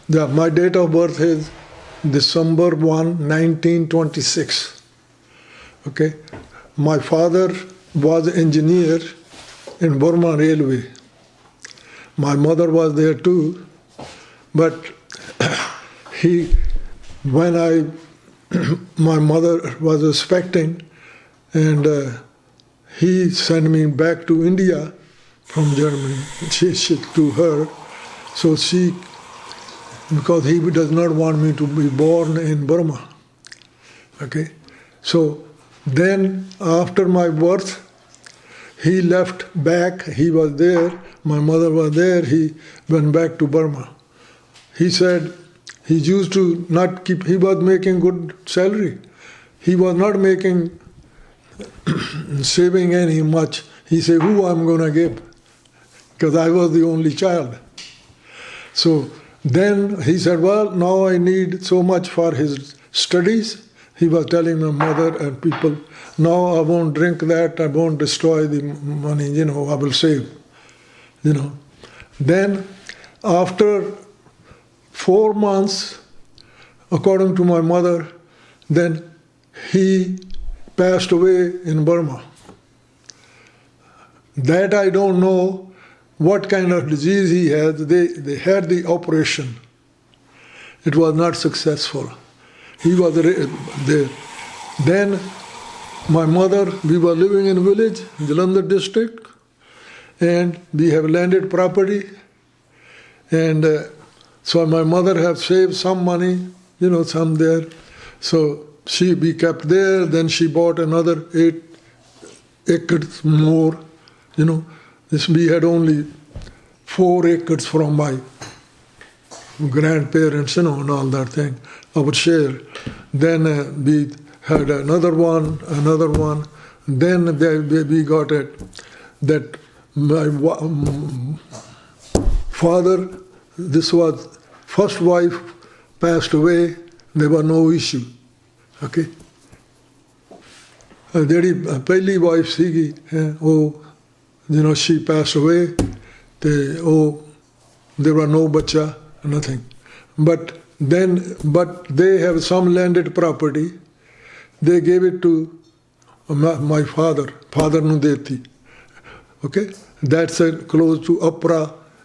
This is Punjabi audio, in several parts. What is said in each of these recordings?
Yeah, my date of birth is December 1, 1926. Okay. My father was an engineer in Burma Railway. My mother was there too, but when my mother was expecting, and he sent me back to India from Germany, to her, so because he does not want me to be born in Burma. Okay, so then after my birth, he left back. He was there. My mother was there. He went back to Burma. He said he used to not keep. He was making good salary. He was not making saving any much. He said, "Who I'm gonna give?" Because I was the only child. So then he said, "Well, now I need so much for his studies." He was telling my mother and people, "No, I won't drink that. I won't destroy the money. I will save." Then after 4 months, according to my mother, then he passed away in Burma. That I don't know what kind of disease he had. They had the operation. It was not successful. He was there. Then my mother, we were living in a village, Jalandhar district, and we have landed property. And so my mother have saved some money, some there. So we kept there. Then she bought another 8 acres more. We had only 4 acres from my grandparents, and all that thing, our share. Then we had another one. Then we got it that my father, this was first wife, passed away. There was no issue. Okay. ਜਿਹੜੀ ਪਹਿਲੀ ਵਾਈਫ ਸੀਗੀ ਉਹ she passed away. There were no bacha, nothing. But they have some landed property. They gave it to my father nu deti. Okay, that's close to Upra.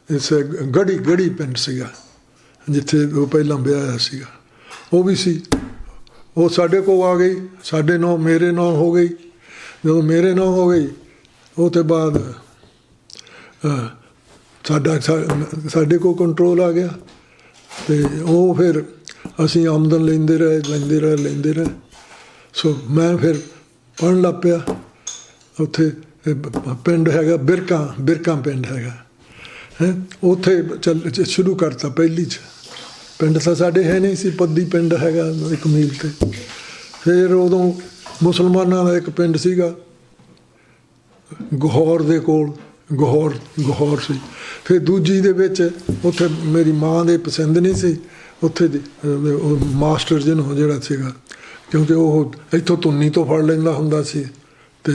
It's a gadi ਪਿੰਡ ਸੀਗਾ ਜਿੱਥੇ ਉਹ ਪਹਿਲਾਂ ਵਿਆਹਿਆ ਸੀਗਾ ਉਹ ਵੀ ਸੀ ਉਹ ਸਾਡੇ ਕੋਲ ਆ ਗਈ ਸਾਡੇ ਨਾਂ ਮੇਰੇ ਨਾਂ ਹੋ ਗਈ ਜਦੋਂ ਮੇਰੇ ਨਾਂ ਹੋ ਗਈ ਉਹ ਤੋਂ ਬਾਅਦ ਸਾਡੇ ਕੋਲ ਕੰਟਰੋਲ ਆ ਗਿਆ ਤੇ ਉਹ ਫਿਰ ਅਸੀਂ ਆਮਦਨ ਲੈਂਦੇ ਰਹੇ ਸੋ ਮੈਂ ਫਿਰ ਪੜ੍ਹਨ ਲੱਗ ਪਿਆ ਉੱਥੇ ਪਿੰਡ ਹੈਗਾ ਬਿਰਕਾਂ ਪਿੰਡ ਹੈਗਾ ਉੱਥੇ ਸ਼ੁਰੂ ਕਰਤਾ ਪਹਿਲੀ 'ਚ ਪਿੰਡ ਤਾਂ ਸਾਡੇ ਹੈ ਨਹੀਂ ਸੀ ਪੱਦੀ ਪਿੰਡ ਹੈਗਾ 1 ਮੀਲ 'ਤੇ ਫਿਰ ਉਦੋਂ ਮੁਸਲਮਾਨਾਂ ਦਾ ਇੱਕ ਪਿੰਡ ਸੀਗਾ ਗਹੌਰ ਦੇ ਕੋਲ ਗਹੌਰ ਸੀ ਫਿਰ ਦੂਜੀ ਦੇ ਵਿੱਚ ਉੱਥੇ ਮੇਰੀ ਮਾਂ ਦੇ ਪਸੰਦ ਨਹੀਂ ਸੀ ਉੱਥੇ ਦੇ ਮਾਸਟਰ ਜਿਹੜਾ ਸੀਗਾ ਕਿਉਂਕਿ ਉਹ ਇੱਥੋਂ ਧੁੰਨੀ ਤੋਂ ਫੜ ਲੈਂਦਾ ਹੁੰਦਾ ਸੀ ਅਤੇ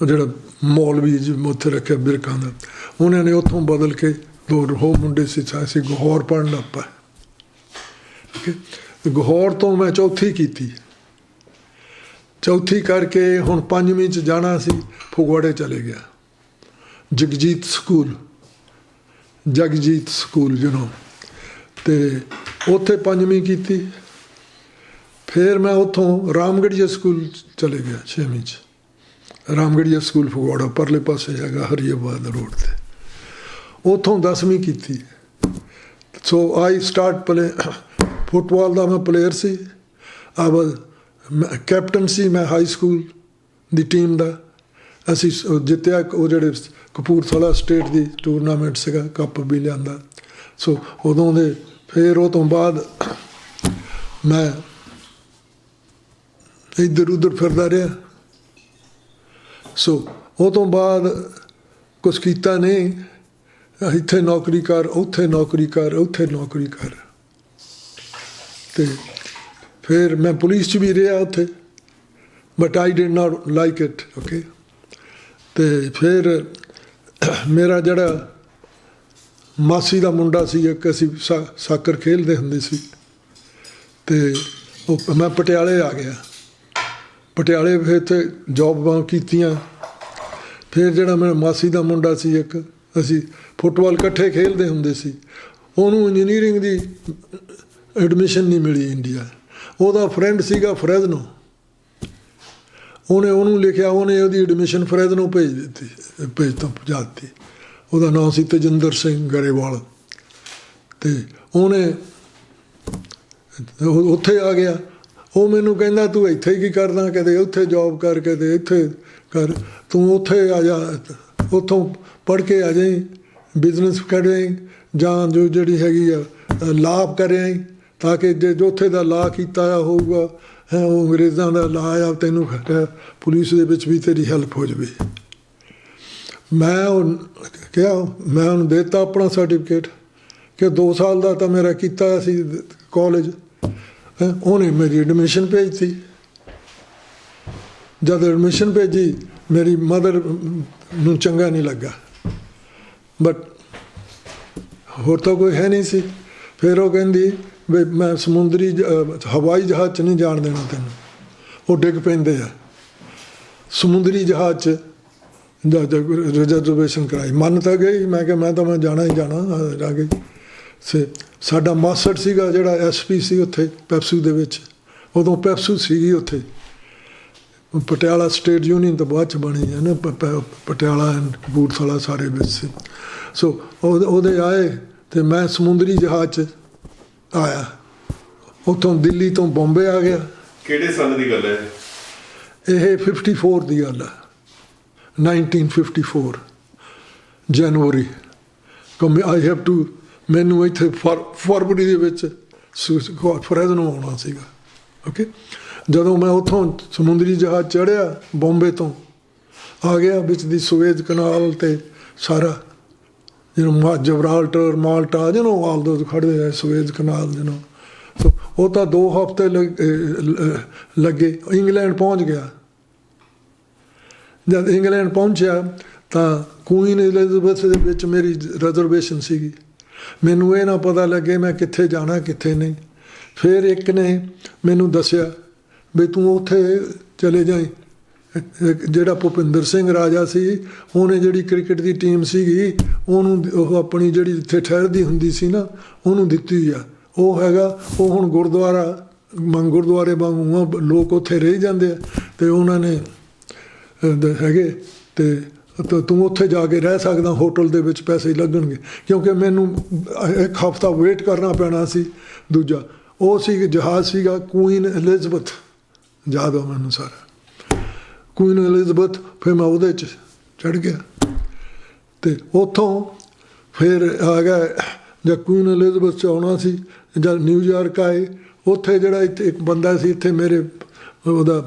ਉਹ ਜਿਹੜਾ ਮੌਲਵੀ ਉੱਥੇ ਰੱਖਿਆ ਬਿਰਕਾਂ ਦਾ ਉਹਨਾਂ ਨੇ ਉੱਥੋਂ ਬਦਲ ਕੇ 2 ਹੋਰ ਮੁੰਡੇ ਸੀ ਅਸੀਂ ਗਹੌਰ ਪੜ੍ਹਨ ਲੱਗ ਪਏ ਗਹੌਰ ਤੋਂ ਮੈਂ ਚੌਥੀ ਕੀਤੀ ਚੌਥੀ ਕਰਕੇ ਹੁਣ 5ਵੀਂ 'ਚ ਜਾਣਾ ਸੀ ਫਗਵਾੜੇ ਚਲੇ ਗਿਆ ਜਗਜੀਤ ਸਕੂਲ ਅਤੇ ਉੱਥੇ 5ਵੀਂ ਕੀਤੀ ਫਿਰ ਮੈਂ ਉੱਥੋਂ ਰਾਮਗੜੀਆ ਸਕੂਲ ਚਲੇ ਗਿਆ 6ਵੀਂ 'ਚ ਰਾਮਗੜੀਆ ਸਕੂਲ ਫਗਵਾੜਾ ਪਰਲੇ ਪਾਸੇ ਹੈਗਾ ਹਰੀਆਬਾਦ ਰੋਡ 'ਤੇ ਉੱਥੋਂ 10ਵੀਂ ਕੀਤੀ ਸੋ ਆਈ ਸਟਾਰਟ ਫੁੱਟਬਾਲ ਦਾ ਮੈਂ ਪਲੇਅਰ ਸੀ ਕੈਪਟਨ ਸੀ ਮੈਂ ਹਾਈ ਸਕੂਲ ਦੀ ਟੀਮ ਦਾ ਅਸੀਂ ਜਿੱਤਿਆ ਉਹ ਜਿਹੜੇ ਕਪੂਰਥਲਾ ਸਟੇਟ ਦੀ ਟੂਰਨਾਮੈਂਟ ਸੀਗਾ ਕੱਪ ਵੀ ਲਿਆਂਦਾ ਸੋ ਉਦੋਂ ਦੇ ਫਿਰ ਉਹ ਤੋਂ ਬਾਅਦ ਮੈਂ ਇੱਧਰ ਉੱਧਰ ਫਿਰਦਾ ਰਿਹਾ ਸੋ ਉਹ ਤੋਂ ਬਾਅਦ ਕੁਛ ਕੀਤਾ ਨਹੀਂ ਇੱਥੇ ਨੌਕਰੀ ਕਰ ਉੱਥੇ ਨੌਕਰੀ ਕਰ ਅਤੇ ਫਿਰ ਮੈਂ ਪੁਲਿਸ 'ਚ ਵੀ ਰਿਹਾ ਉੱਥੇ but I did not like it okay ਅਤੇ ਫਿਰ ਮੇਰਾ ਜਿਹੜਾ ਮਾਸੀ ਦਾ ਮੁੰਡਾ ਸੀ ਇੱਕ, ਅਸੀਂ ਸਾਕਰ ਖੇਡਦੇ ਹੁੰਦੇ ਸੀ। ਅਤੇ ਉਹ ਮੈਂ ਪਟਿਆਲੇ ਆ ਗਿਆ। ਪਟਿਆਲੇ ਫਿਰ ਇੱਥੇ ਜੋਬਾਂ ਕੀਤੀਆਂ। ਫਿਰ ਜਿਹੜਾ ਮੇਰਾ ਮਾਸੀ ਦਾ ਮੁੰਡਾ ਸੀ ਇੱਕ, ਅਸੀਂ ਫੁੱਟਬਾਲ ਇਕੱਠੇ ਖੇਡਦੇ ਹੁੰਦੇ ਸੀ। ਉਹਨੂੰ ਇੰਜੀਨੀਅਰਿੰਗ ਦੀ ਐਡਮਿਸ਼ਨ ਨਹੀਂ ਮਿਲੀ ਇੰਡੀਆ। ਉਹਦਾ ਫਰੈਂਡ ਸੀਗਾ ਫਰੈਜ਼ਨੋ, ਉਹਨੂੰ ਲਿਖਿਆ, ਉਹਨੇ ਉਹਦੀ ਐਡਮਿਸ਼ਨ ਫਰੈਜ਼ਨੋ ਭੇਜ ਪਹੁੰਚਾ ਦਿੱਤੀ। ਉਹਦਾ ਨਾਂ ਸੀ ਤੇਜਿੰਦਰ ਸਿੰਘ ਗਰੇਵਾਲ। ਅਤੇ ਉਹਨੇ ਉੱਥੇ ਆ ਗਿਆ। ਉਹ ਮੈਨੂੰ ਕਹਿੰਦਾ ਤੂੰ ਇੱਥੇ ਕੀ ਕਰਦਾ, ਕਦੇ ਉੱਥੇ ਜੋਬ ਕਰ, ਕਦੇ ਇੱਥੇ ਕਰ, ਤੂੰ ਉੱਥੇ ਆ ਜਾ, ਉੱਥੋਂ ਪੜ੍ਹ ਕੇ ਆ ਜਾਈਂ, ਬਿਜ਼ਨਸ ਕਰੇ ਜਾਂ ਜੋ ਜਿਹੜੀ ਹੈਗੀ ਆ ਲਾਅ ਕਰੇ, ਤਾਂ ਕਿ ਜੇ ਉੱਥੇ ਦਾ ਲਾਅ ਕੀਤਾ ਹੋਊਗਾ ਉਹ ਅੰਗਰੇਜ਼ਾਂ ਦਾ ਲਾਅ ਆ, ਤੈਨੂੰ ਪੁਲਿਸ ਦੇ ਵਿੱਚ ਵੀ ਤੇਰੀ ਹੈਲਪ ਹੋ ਜਾਵੇ। ਮੈਂ ਉਹ ਕਿਹਾ, ਮੈਂ ਉਹਨੂੰ ਦੇ ਦਿੱਤਾ ਆਪਣਾ ਸਰਟੀਫਿਕੇਟ ਕਿ 2 ਸਾਲ ਦਾ ਤਾਂ ਮੇਰਾ ਕੀਤਾ ਸੀ ਕਾਲਜ। ਉਹਨੇ ਮੇਰੀ ਐਡਮਿਸ਼ਨ ਭੇਜਤੀ। ਜਦ ਐਡਮਿਸ਼ਨ ਭੇਜੀ, ਮੇਰੀ ਮਦਰ ਨੂੰ ਚੰਗਾ ਨਹੀਂ ਲੱਗਾ, ਬਟ ਹੋਰ ਤਾਂ ਕੋਈ ਹੈ ਨਹੀਂ ਸੀ। ਫਿਰ ਉਹ ਕਹਿੰਦੀ ਵੀ ਮੈਂ ਸਮੁੰਦਰੀ ਹਵਾਈ ਜਹਾਜ਼ 'ਚ ਨਹੀਂ ਜਾਣ ਦੇਣਾ ਤੈਨੂੰ, ਉਹ ਡਿੱਗ ਪੈਂਦੇ ਆ। ਸਮੁੰਦਰੀ ਜਹਾਜ਼ 'ਚ ਰਿਜ਼ਰਵੇਸ਼ਨ ਕਰਾਈ, ਮੰਨ ਤਾਂ ਗਈ। ਮੈਂ ਕਿਹਾ ਮੈਂ ਜਾਣਾ ਹੀ ਜਾਣਾ। ਆ ਗਈ। ਸਾਡਾ ਮਾਸਟਰ ਸੀਗਾ ਜਿਹੜਾ SP ਸੀ ਉੱਥੇ ਪੈਪਸੂ ਦੇ ਵਿੱਚ, ਉਦੋਂ ਪੈਪਸੂ ਸੀਗੀ ਉੱਥੇ। ਪਟਿਆਲਾ ਸਟੇਟ ਯੂਨੀਅਨ ਤਾਂ ਬਾਅਦ 'ਚ ਬਣੀ ਹੈ ਨਾ, ਪਟਿਆਲਾ ਕਪੂਰਥਲਾ ਸਾਰੇ ਵਿੱਚ ਸੀ। ਸੋ ਉਹਦੇ ਆਏ ਅਤੇ ਮੈਂ ਸਮੁੰਦਰੀ ਜਹਾਜ਼ 'ਚ ਆਇਆ। ਉੱਥੋਂ ਦਿੱਲੀ ਤੋਂ ਬੰਬੇ ਆ ਗਿਆ। ਕਿਹੜੇ ਸਾਲ ਦੀ ਗੱਲ ਹੈ ਇਹ? 54 ਦੀ ਗੱਲ ਹੈ, 1954 ਜਨਵਰੀ। ਆਈ ਹੈਵ ਟੂ, ਮੈਨੂੰ ਇੱਥੇ ਫਰਵਰੀ ਦੇ ਵਿੱਚ ਫਰੈਜ਼ਨੋ ਆਉਣਾ ਸੀਗਾ। ਓਕੇ, ਜਦੋਂ ਮੈਂ ਉੱਥੋਂ ਸਮੁੰਦਰੀ ਜਹਾਜ਼ ਚੜ੍ਹਿਆ, ਬੰਬੇ ਤੋਂ ਆ ਗਿਆ, ਵਿੱਚ ਦੀ ਸੁਏਜ਼ ਕਨਾਲ ਅਤੇ ਸਾਰਾ ਜਬਰਾਲਟਰ, ਮਾਲਟਾ, ਆਲ ਦੋ ਖੜ੍ਹਦੇ ਆ, ਸੁਏਜ਼ ਕਨਾਲ ਸੋ ਉਹ ਤਾਂ 2 ਹਫ਼ਤੇ ਲੱਗੇ। ਇੰਗਲੈਂਡ ਪਹੁੰਚ ਗਿਆ। ਜਦ ਇੰਗਲੈਂਡ ਪਹੁੰਚਿਆ ਤਾਂ ਕੁਈਨ ਐਲਿਜ਼ਬeth ਦੇ ਵਿੱਚ ਮੇਰੀ ਰਿਜ਼ਰਵੇਸ਼ਨ ਸੀਗੀ। ਮੈਨੂੰ ਇਹ ਨਾ ਪਤਾ ਲੱਗੇ ਮੈਂ ਕਿੱਥੇ ਜਾਣਾ ਕਿੱਥੇ ਨਹੀਂ। ਫਿਰ ਇੱਕ ਨੇ ਮੈਨੂੰ ਦੱਸਿਆ ਵੀ ਤੂੰ ਉੱਥੇ ਚਲੇ ਜਾਈਂ। ਜਿਹੜਾ ਭੁਪਿੰਦਰ ਸਿੰਘ ਰਾਜਾ ਸੀ, ਉਹਨੇ ਜਿਹੜੀ ਕ੍ਰਿਕਟ ਦੀ ਟੀਮ ਸੀਗੀ, ਉਹਨੂੰ ਉਹ ਆਪਣੀ ਜਿਹੜੀ ਇੱਥੇ ਠਹਿਰਦੀ ਹੁੰਦੀ ਸੀ ਨਾ, ਉਹਨੂੰ ਦਿੱਤੀ ਆ। ਉਹ ਹੈਗਾ, ਉਹ ਹੁਣ ਗੁਰਦੁਆਰੇ ਵਾਂਗੂ ਲੋਕ ਉੱਥੇ ਰਹਿ ਜਾਂਦੇ ਆ, ਅਤੇ ਉਹਨਾਂ ਨੇ ਹੈਗੇ ਅਤੇ ਤੂੰ ਉੱਥੇ ਜਾ ਕੇ ਰਹਿ ਸਕਦਾ, ਹੋਟਲ ਦੇ ਵਿੱਚ ਪੈਸੇ ਲੱਗਣਗੇ। ਕਿਉਂਕਿ ਮੈਨੂੰ 1 ਹਫ਼ਤਾ ਵੇਟ ਕਰਨਾ ਪੈਣਾ ਸੀ। ਦੂਜਾ ਉਹ ਸੀ ਜਹਾਜ਼ ਸੀਗਾ ਕੁਈਨ ਐਲਿਜ਼ਬeth, ਯਾਦ ਆ ਮੈਨੂੰ ਸਾਰਾ, ਕੁਈਨ ਐਲਿਜ਼ਬeth। ਫਿਰ ਮੈਂ ਉਹਦੇ 'ਚ ਚੜ੍ਹ ਗਿਆ ਅਤੇ ਉੱਥੋਂ ਫਿਰ ਆ ਗਿਆ। ਜਦ ਕੁਈਨ ਐਲਿਜ਼ਬeth 'ਚ ਆਉਣਾ ਸੀ, ਜਦ ਨਿਊਯਾਰਕ ਆਏ, ਉੱਥੇ ਜਿਹੜਾ ਇੱਥੇ ਇੱਕ ਬੰਦਾ ਸੀ, ਇੱਥੇ ਮੇਰੇ ਉਹਦਾ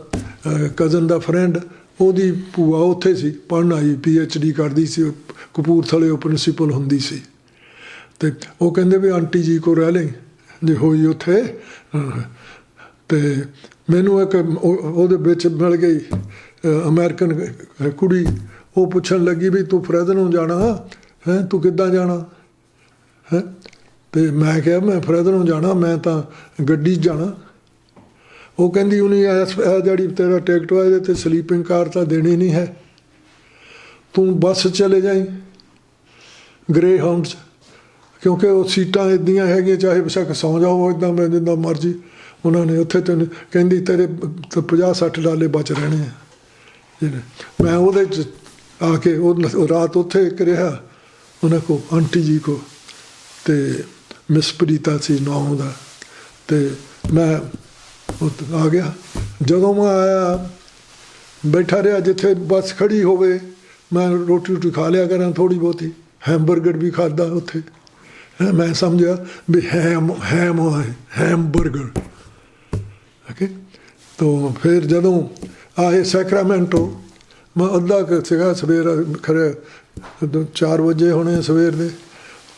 ਕਜ਼ਨ ਦਾ ਫਰੈਂਡ, ਉਹਦੀ ਭੂਆ ਉੱਥੇ ਸੀ, ਪੜ੍ਹਨ ਆਈ, PhD ਕਰਦੀ ਸੀ, ਕਪੂਰਥਲੇ ਉਹ ਪ੍ਰਿੰਸੀਪਲ ਹੁੰਦੀ ਸੀ। ਅਤੇ ਉਹ ਕਹਿੰਦੇ ਵੀ ਆਂਟੀ ਜੀ ਕੋਲ ਰਹਿ ਲੈ ਜੇ ਹੋਈ ਉੱਥੇ। ਅਤੇ ਮੈਨੂੰ ਇੱਕ ਉਹਦੇ ਵਿੱਚ ਮਿਲ ਗਈ ਅਮਰੀਕਨ ਕੁੜੀ। ਉਹ ਪੁੱਛਣ ਲੱਗੀ ਵੀ ਤੂੰ ਫਰੈਜ਼ਨੋ ਜਾਣਾ ਹੈ, ਤੂੰ ਕਿੱਦਾਂ ਜਾਣਾ ਹੈ? ਅਤੇ ਮੈਂ ਕਿਹਾ ਮੈਂ ਫਰੈਜ਼ਨੋ ਜਾਣਾ, ਮੈਂ ਤਾਂ ਗੱਡੀ 'ਚ ਜਾਣਾ। ਉਹ ਕਹਿੰਦੀ ਉਹਨੇ ਇਹ ਜਿਹੜੀ ਤੇਰਾ ਟਿਕਟ ਆ, ਇਹਦੇ 'ਤੇ ਸਲੀਪਿੰਗ ਕਾਰ ਤਾਂ ਦੇਣੀ ਨਹੀਂ ਹੈ, ਤੂੰ ਬੱਸ ਚਲੇ ਜਾਈਂ ਗ੍ਰੇ ਹਾਊਂਡ 'ਚ, ਕਿਉਂਕਿ ਉਹ ਸੀਟਾਂ ਇੱਦਾਂ ਹੈਗੀਆਂ, ਚਾਹੇ ਬੇਸ਼ੱਕ ਸੌਂ ਜਾਓ ਇੱਦਾਂ ਮੈਂ ਜਿੱਦਾਂ ਮਰਜ਼ੀ। ਉਹਨਾਂ ਨੇ ਉੱਥੇ ਤੈਨੂੰ ਕਹਿੰਦੀ ਤੇਰੇ $50-60 ਬਚ ਰਹਿਣੇ ਆ। ਮੈਂ ਉਹਦੇ 'ਚ ਆ ਕੇ ਉਹ ਰਾਤ ਉੱਥੇ ਇੱਕ ਰਿਹਾ ਉਹਨਾਂ ਕੋਲ, ਆਂਟੀ ਜੀ ਕੋਲ, ਅਤੇ ਮਿਸ ਪ੍ਰੀਤਾ ਸੀ ਨਾਂ ਉਹਦਾ। ਅਤੇ ਮੈਂ ਆ ਗਿਆ। ਜਦੋਂ ਮੈਂ ਆਇਆ, ਬੈਠਾ ਰਿਹਾ ਜਿੱਥੇ ਬੱਸ ਖੜ੍ਹੀ ਹੋਵੇ, ਮੈਂ ਰੋਟੀ ਖਾ ਲਿਆ ਕਰਾਂ ਥੋੜ੍ਹੀ ਬਹੁਤੀ, ਹੈਮਬਰਗਰ ਵੀ ਖਾਧਾ ਉੱਥੇ। ਮੈਂ ਸਮਝਿਆ ਵੀ ਹੈਮਬਰਗਰ। ਓਕੇ, ਤਾਂ ਫਿਰ ਜਦੋਂ ਆਏ ਸੈਕਰਾਮੈਂਟੋ, ਮੈਂ ਅੱਧਾ ਕੁ ਸੀਗਾ ਸਵੇਰ, ਖਰੇ 4 ਵਜੇ ਹੋਣੇ ਸਵੇਰ ਦੇ।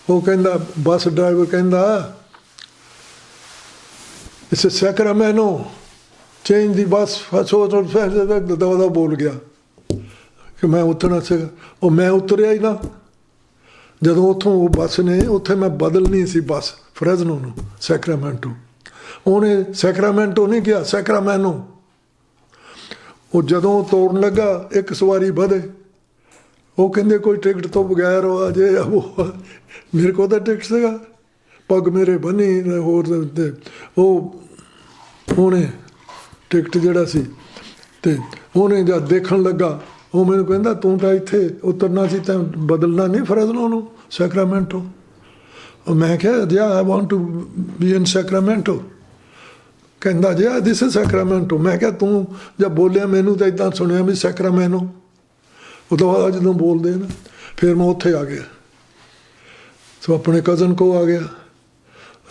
ਉਹ ਕਹਿੰਦਾ, ਬੱਸ ਡਰਾਈਵਰ ਕਹਿੰਦਾ, ਇਸ ਸੈਕਰਾਮੈਂਟੋ ਚੇਂਜ ਦੀ ਬੱਸ। ਦਵਾ ਬੋਲ ਗਿਆ ਕਿ ਮੈਂ ਉਤਰਨਾ ਸੀਗਾ। ਉਹ ਮੈਂ ਉਤਰਿਆ ਹੀ ਨਾ, ਜਦੋਂ ਉੱਥੋਂ ਉਹ ਬੱਸ ਨੇ, ਉੱਥੇ ਮੈਂ ਬਦਲਣੀ ਸੀ ਬੱਸ ਫਰੈਜ਼ਨੋ ਨੂੰ ਸੈਕਰਾਮੈਂਟੋ। ਉਹਨੇ ਸੈਕਰਾਮੈਂਟੋ ਨਹੀਂ ਕਿਹਾ, ਸੈਕਰਾਮੈਨੋ। ਉਹ ਜਦੋਂ ਤੋਰਨ ਲੱਗਾ, ਇੱਕ ਸਵਾਰੀ ਵਧੇ, ਉਹ ਕਹਿੰਦੇ ਕੋਈ ਟਿਕਟ ਤੋਂ ਬਗੈਰ ਉਹ ਅਜੇ ਉਹ, ਮੇਰੇ ਕੋਲ ਤਾਂ ਟਿਕਟ ਸੀਗਾ, ਪੱਗ ਮੇਰੇ ਬੰਨੀ ਹੋਰ। ਉਹ ਉਹਨੇ ਟਿਕਟ ਜਿਹੜਾ ਸੀ, ਅਤੇ ਉਹਨੇ ਜਦ ਦੇਖਣ ਲੱਗਾ, ਉਹ ਮੈਨੂੰ ਕਹਿੰਦਾ ਤੂੰ ਤਾਂ ਇੱਥੇ ਉਤਰਨਾ ਸੀ, ਤਾਂ ਬਦਲਣਾ ਨਹੀਂ ਫਰੈਜ਼ਨੋ ਨੂੰ ਸੈਕਰਾਮੈਂਟੋ। ਮੈਂ ਕਿਹਾ ਜੀ I want to be in Sacramento. ਕਹਿੰਦਾ ਜੀ ਦਿਸ ਇਜ਼ ਸੈਕਰਾਮੈਂਟੋ। ਮੈਂ ਕਿਹਾ ਤੂੰ ਜਦ ਬੋਲਿਆ ਮੈਨੂੰ ਤਾਂ ਇੱਦਾਂ ਸੁਣਿਆ ਵੀ ਸੈਕਰਾਮੈਨੋ। ਉਹ ਤੋਂ ਬਾਅਦ ਜਦੋਂ ਬੋਲਦੇ ਨਾ, ਫਿਰ ਮੈਂ ਉੱਥੇ ਆ ਗਿਆ। ਸੋ ਆਪਣੇ ਕਜ਼ਨ ਕੋਲ ਆ ਗਿਆ।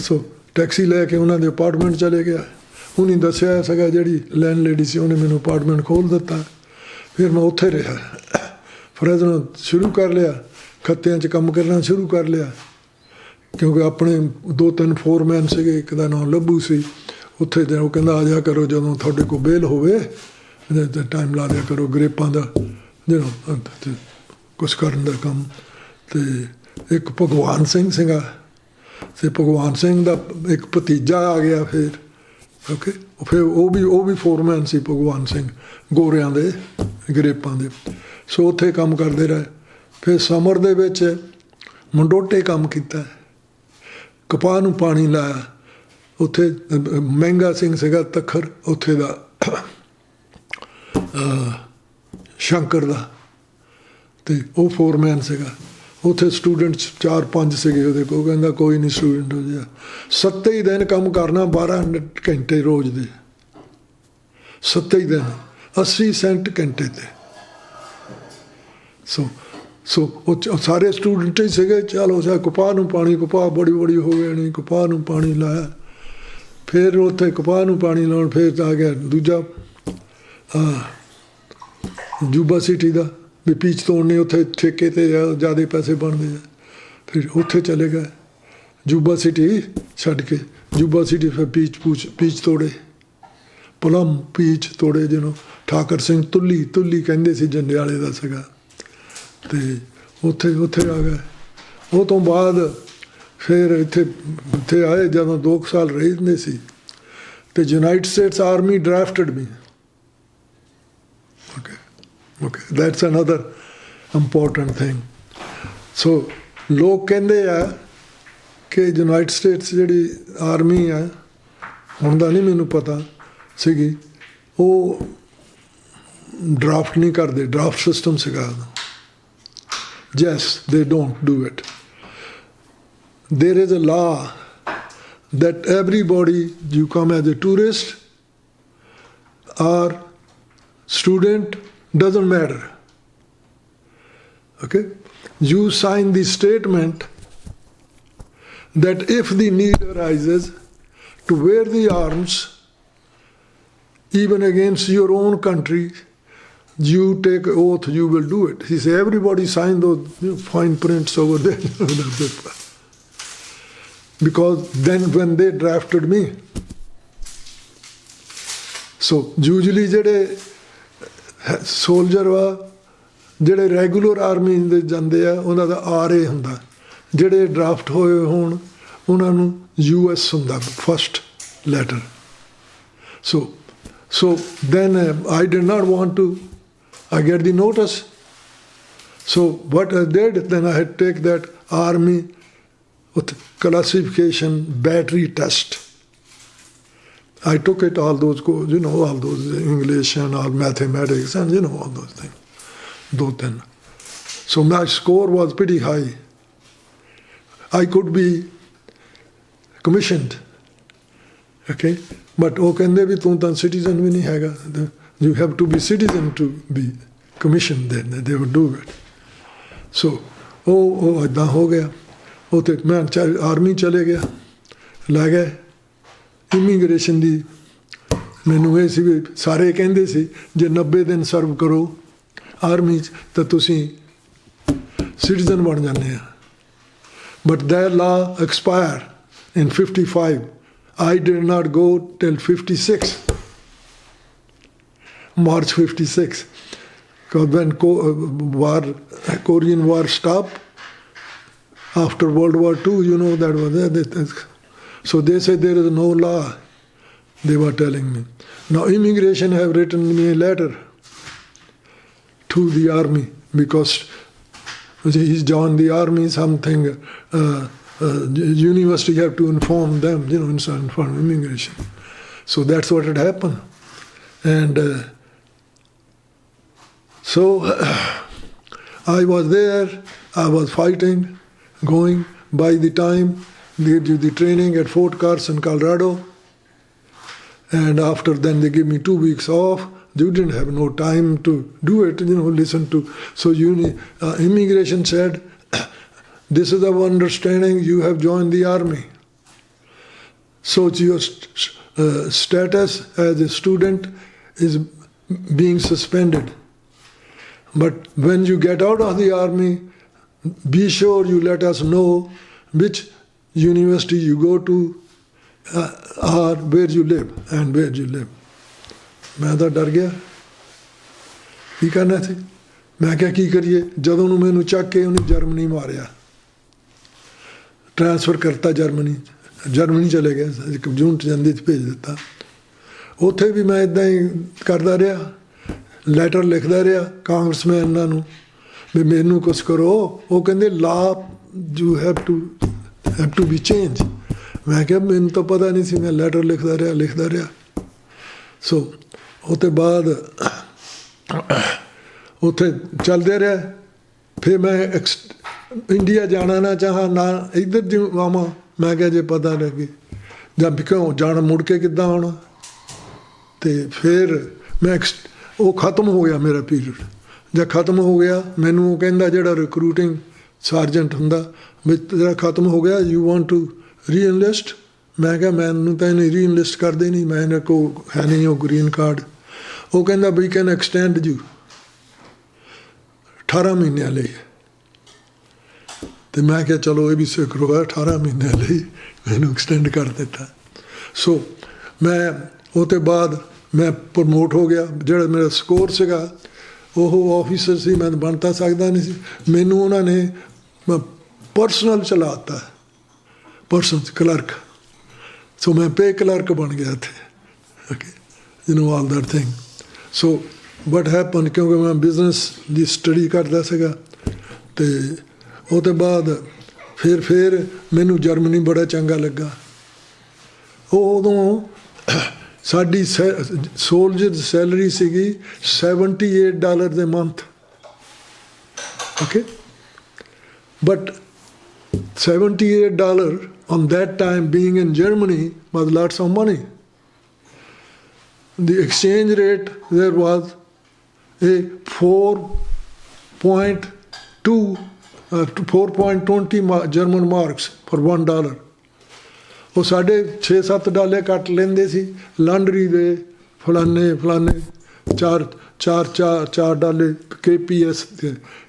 ਸੋ ਟੈਕਸੀ ਲੈ ਕੇ ਉਹਨਾਂ ਦੇ ਅਪਾਰਟਮੈਂਟ ਚਲੇ ਗਿਆ। ਉਹਨੇ ਦੱਸਿਆ ਸੀਗਾ, ਜਿਹੜੀ ਲੈਂਡ ਲੇਡੀ ਸੀ, ਉਹਨੇ ਮੈਨੂੰ ਅਪਾਰਟਮੈਂਟ ਖੋਲ੍ਹ ਦਿੱਤਾ। ਫਿਰ ਮੈਂ ਉੱਥੇ ਰਿਹਾ, ਫਰੈਜ਼ਨੋ ਸ਼ੁਰੂ ਕਰ ਲਿਆ, ਖੱਤਿਆਂ 'ਚ ਕੰਮ ਕਰਨਾ ਸ਼ੁਰੂ ਕਰ ਲਿਆ, ਕਿਉਂਕਿ ਆਪਣੇ 2-3 ਫੋਰਮੈਨ ਸੀਗੇ, ਇੱਕ ਦਾ ਨਾਮ ਲੱਭੂ ਸੀ। ਉੱਥੇ ਉਹ ਕਹਿੰਦਾ ਆ ਜਾ ਕਰੋ ਜਦੋਂ ਤੁਹਾਡੇ ਕੋਲ ਬੇਲ ਹੋਵੇ, ਟਾਈਮ ਲਾ ਦਿਆ ਕਰੋ ਗਰੇਪਾਂ ਦਾ ਜਿਹੜਾ ਕੁਛ ਕਰਨ ਦਾ ਕੰਮ। ਅਤੇ ਇੱਕ ਭਗਵਾਨ ਸਿੰਘ ਸੀਗਾ, ਅਤੇ ਭਗਵਾਨ ਸਿੰਘ ਦਾ ਇੱਕ ਭਤੀਜਾ ਆ ਗਿਆ ਫਿਰ। ਓਕੇ, ਫਿਰ ਉਹ ਵੀ ਫੋਰਮੈਨ ਸੀ ਭਗਵਾਨ ਸਿੰਘ, ਗੋਰਿਆਂ ਦੇ ਗਰੇਪਾਂ ਦੇ। ਸੋ ਉੱਥੇ ਕੰਮ ਕਰਦੇ ਰਹੇ। ਫਿਰ ਸਮਰ ਦੇ ਵਿੱਚ ਮੰਡੋਟੇ ਕੰਮ ਕੀਤਾ, ਕਪਾਹ ਨੂੰ ਪਾਣੀ ਲਾਇਆ। ਉੱਥੇ ਮਹਿੰਗਾ ਸਿੰਘ ਸੀਗਾ ਤੱਖਰ, ਉੱਥੇ ਦਾ ਸ਼ੰਕਰ ਦਾ, ਅਤੇ ਉਹ ਫੋਰਮੈਨ ਸੀਗਾ। ਉੱਥੇ ਸਟੂਡੈਂਟਸ 4-5 ਸੀਗੇ ਉਹਦੇ ਕੋਲ। ਕਹਿੰਦਾ ਕੋਈ ਨਹੀਂ ਸਟੂਡੈਂਟ ਹੋ ਜਾ। 7 ਹੀ ਦਿਨ ਕੰਮ ਕਰਨਾ, 12 ਘੰਟੇ ਰੋਜ਼ ਦੇ, 7 ਹੀ ਦਿਨ, 80 ਸੈਂਟ ਘੰਟੇ 'ਤੇ। ਸੋ ਉਹ ਸਾਰੇ ਸਟੂਡੈਂਟ ਹੀ ਸੀਗੇ। ਚਲੋ ਕਪਾਹ ਨੂੰ ਪਾਣੀ, ਕਪਾਹ ਬੜੀ ਹੋ ਗਈ, ਕਪਾਹ ਨੂੰ ਪਾਣੀ ਲਾਇਆ। ਫਿਰ ਉੱਥੇ ਕਪਾਹ ਨੂੰ ਪਾਣੀ ਲਾਉਣ, ਫਿਰ ਆ ਗਿਆ ਦੂਜਾ ਜੂਬਾ ਸਿਟੀ ਦਾ, ਵੀ ਪੀਚ ਤੋੜਨੀ, ਉੱਥੇ ਠੇਕੇ 'ਤੇ ਜ਼ਿਆਦਾ ਪੈਸੇ ਬਣਦੇ ਆ। ਫਿਰ ਉੱਥੇ ਚਲੇ ਗਏ, ਜੂਬਾ ਸਿਟੀ ਛੱਡ ਕੇ। ਜੂਬਾ ਸਿਟੀ ਫਿਰ ਪੀਚ ਤੋੜੇ, ਪਲਮ ਪੀਚ ਤੋੜੇ, ਜਿਹਨੂੰ ਠਾਕਰ ਸਿੰਘ ਤੁੱਲੀ ਕਹਿੰਦੇ ਸੀ, ਜੰਡਿਆਲੇ ਦਾ ਸੀਗਾ। ਅਤੇ ਉੱਥੇ ਆ ਗਏ। ਉਹ ਤੋਂ ਬਾਅਦ ਫਿਰ ਇੱਥੇ ਆਏ। ਜਦੋਂ 2 ਸਾਲ ਰਹਿੰਦੇ ਸੀ, ਅਤੇ United States Army drafted me. Okay, that's another important thing. So ਲੋਕ ਕਹਿੰਦੇ ਆ ਕਿ ਯੂਨਾਈਟਡ ਸਟੇਟਸ ਜਿਹੜੀ ਆਰਮੀ ਆ, ਹੁਣ ਦਾ ਨਹੀਂ ਮੈਨੂੰ ਪਤਾ ਸੀਗੀ, ਉਹ ਡਰਾਫਟ ਨਹੀਂ ਕਰਦੇ, ਡਰਾਫਟ ਸਿਸਟਮ ਸੀਗਾ। Yes, they don't do it. There is a law that everybody, you come as a tourist or student, doesn't matter. Okay? You sign the statement that if the need arises to wear the arms, even against your own country, you take oath, you will do it. He said, everybody sign those fine prints over there. Because then when they drafted me, so usually ਜਿਹੜੇ ਸੋਲਜਰ ਵਾ, ਜਿਹੜੇ ਰੈਗੂਲਰ ਆਰਮੀ ਦੇ ਜਾਂਦੇ ਆ, ਉਹਨਾਂ ਦਾ RA ਹੁੰਦਾ। ਜਿਹੜੇ ਡਰਾਫਟ ਹੋਏ ਹੋਣ, ਉਹਨਾਂ ਨੂੰ US ਹੁੰਦਾ first letter. So then I did not want to, I get the notice. So what I did, then I had to take that army with classification battery test. I took it, all those, all those English and all mathematics and all those things. So my score was pretty high. I could be commissioned. Okay? But ਉਹ ਕਹਿੰਦੇ ਵੀ ਤੂੰ ਤਾਂ ਸਿਟੀਜ਼ਨ ਵੀ ਨਹੀਂ ਹੈਗਾ। You have to be citizen to be commissioned, then they would do it. So ਉਹ ਇੱਦਾਂ ਹੋ ਗਿਆ। ਉਹ ਤੇ ਮੈਂ ਆਰਮੀ ਚਲੇ ਗਿਆ, ਲੈ ਗਏ ਇਮੀਗ੍ਰੇਸ਼ਨ ਦੀ। ਮੈਨੂੰ ਇਹ ਸੀ ਵੀ ਸਾਰੇ ਕਹਿੰਦੇ ਸੀ ਜੇ 90 ਦਿਨ ਸਰਵ ਕਰੋ ਆਰਮੀ 'ਚ ਤਾਂ ਤੁਸੀਂ ਸਿਟੀਜ਼ਨ ਬਣ ਜਾਂਦੇ ਆ। But that law expired in 55. I did not go till 56. March 56, because when Korean War stopped, after World War II, you know, that was there. So they said there is no law, they were telling me. Now immigration have written me a letter to the army because he's joined the army, something, university have to inform them, you know, inform immigration. So that's what had happened. And so I was there, I was fighting, going. By the time they do the training at Fort Carson, Colorado, and after then they give me 2 weeks off. You didn't have no time to do it, you know, listen to. So immigration said, this is our understanding, you have joined the army. So your status as a student is being suspended. But when you get out of the army, be sure you let us know which university you go to or where you live and where you live. ਮੈਂ ਤਾਂ ਡਰ ਗਿਆ, ਕੀ ਕਰਨਾ ਸੀ? ਮੈਂ ਕਿਹਾ ਕੀ ਕਰੀਏ? ਜਦੋਂ ਨੂੰ ਮੈਨੂੰ ਚੱਕ ਕੇ ਉਹਨੇ ਜਰਮਨੀ ਮਾਰਿਆ, ਟ੍ਰਾਂਸਫਰ ਕਰਤਾ ਜਰਮਨੀ ਚਲੇ ਗਿਆ, ਇੱਕ ਜੂਨ 'ਚ ਜਾਂਦੀ 'ਚ ਭੇਜ ਦਿੱਤਾ। ਉੱਥੇ ਵੀ ਮੈਂ ਇੱਦਾਂ ਹੀ ਕਰਦਾ ਰਿਹਾ, ਲੈਟਰ ਲਿਖਦਾ ਰਿਹਾ ਕਾਂਗਰਸਮੈਨਾਂ ਨੂੰ ਵੀ ਮੈਨੂੰ ਕੁਛ ਕਰੋ। ਉਹ ਕਹਿੰਦੇ ਲਾ you have to be change. ਮੈਂ ਕਿਹਾ ਮੈਨੂੰ ਤਾਂ ਪਤਾ ਨਹੀਂ ਸੀ, ਮੈਂ ਲੈਟਰ ਲਿਖਦਾ ਰਿਹਾ। ਸੋ ਉਹ ਤੋਂ ਬਾਅਦ ਉੱਥੇ ਚੱਲਦੇ ਰਿਹਾ। ਫਿਰ ਮੈਂ ਇੰਡੀਆ ਜਾਣਾ ਨਾ ਚਾਹਾਂ, ਨਾ ਇੱਧਰ ਜਿਉਂ ਆਵਾਂ। ਮੈਂ ਕਿਹਾ ਜੇ ਪਤਾ ਲੱਗੇ ਜਾਂ ਕਿਉਂ ਜਾਣਾ, ਮੁੜ ਕੇ ਕਿੱਦਾਂ ਆਉਣਾ। ਅਤੇ ਫਿਰ ਮੈਂ ਉਹ ਖਤਮ ਹੋ ਗਿਆ ਮੇਰਾ ਪੀਰੀਅਡ। ਜਦ ਖਤਮ ਹੋ ਗਿਆ, ਮੈਨੂੰ ਉਹ ਕਹਿੰਦਾ ਜਿਹੜਾ ਰਿਕਰੂਟਿੰਗ ਸਾਰਜੈਂਟ ਹੁੰਦਾ ਵੀ ਤੇਰਾ ਖਤਮ ਹੋ ਗਿਆ, ਯੂ ਵਾਂਟ ਟੂ ਰੀਇਨਲਿਸਟ। ਮੈਂ ਕਿਹਾ ਮੈਨੂੰ ਤਾਂ ਇਹਨੇ ਰੀਇਨਲਿਸਟ ਕਰਦੇ ਨਹੀਂ, ਮੈਂ ਇਹਨਾਂ ਕੋਲ ਹੈ ਨਹੀਂ ਉਹ ਗ੍ਰੀਨ ਕਾਰਡ। ਉਹ ਕਹਿੰਦਾ ਵੀ ਕੈਨ ਐਕਸਟੈਂਡ ਯੂ 18 ਮਹੀਨਿਆਂ ਲਈ। ਅਤੇ ਮੈਂ ਕਿਹਾ ਚਲੋ ਇਹ ਵੀ ਸਿੱਖ ਹੋਇਆ, 18 ਮਹੀਨਿਆਂ ਲਈ ਮੈਨੂੰ ਐਕਸਟੈਂਡ ਕਰ ਦਿੱਤਾ। ਸੋ ਮੈਂ ਉਹ ਤੋਂ ਬਾਅਦ ਮੈਂ ਪ੍ਰਮੋਟ ਹੋ ਗਿਆ। ਜਿਹੜਾ ਮੇਰਾ ਸਕੋਰ ਸੀਗਾ ਉਹ ਆਫਿਸਰ ਸੀ, ਮੈਂ ਬਣ ਤਾਂ ਸਕਦਾ ਨਹੀਂ ਸੀ। ਮੈਨੂੰ ਉਹਨਾਂ ਨੇ ਪਰਸਨਲ ਚਲਾ ਦਿੱਤਾ, ਪਰਸਨਲ ਕਲਰਕ। ਸੋ ਮੈਂ ਪੇ ਕਲਰਕ ਬਣ ਗਿਆ ਇੱਥੇ। Okay, you know all that thing. So what happen, ਕਿਉਂਕਿ ਮੈਂ ਬਿਜ਼ਨਸ ਦੀ ਸਟੱਡੀ ਕਰਦਾ ਸੀਗਾ। ਅਤੇ ਉਹ ਤੋਂ ਬਾਅਦ ਫਿਰ ਮੈਨੂੰ ਜਰਮਨੀ ਬੜਾ ਚੰਗਾ ਲੱਗਾ। ਉਹ ਉਦੋਂ ਸਾਡੀ ਸੋਲਜਰ ਦੀ ਸੈਲਰੀ ਸੀਗੀ $78 ਦੇ month. Okay, but $78 on that time being in Germany was lots of money. The exchange rate there was a 4.20 German marks for $1. ਉਹ ਸਾਡੇ $6-7 ਕੱਟ ਲੈਂਦੇ ਸੀ ਲਾਂਡਰੀ ਦੇ, ਫਲਾਨੇ $4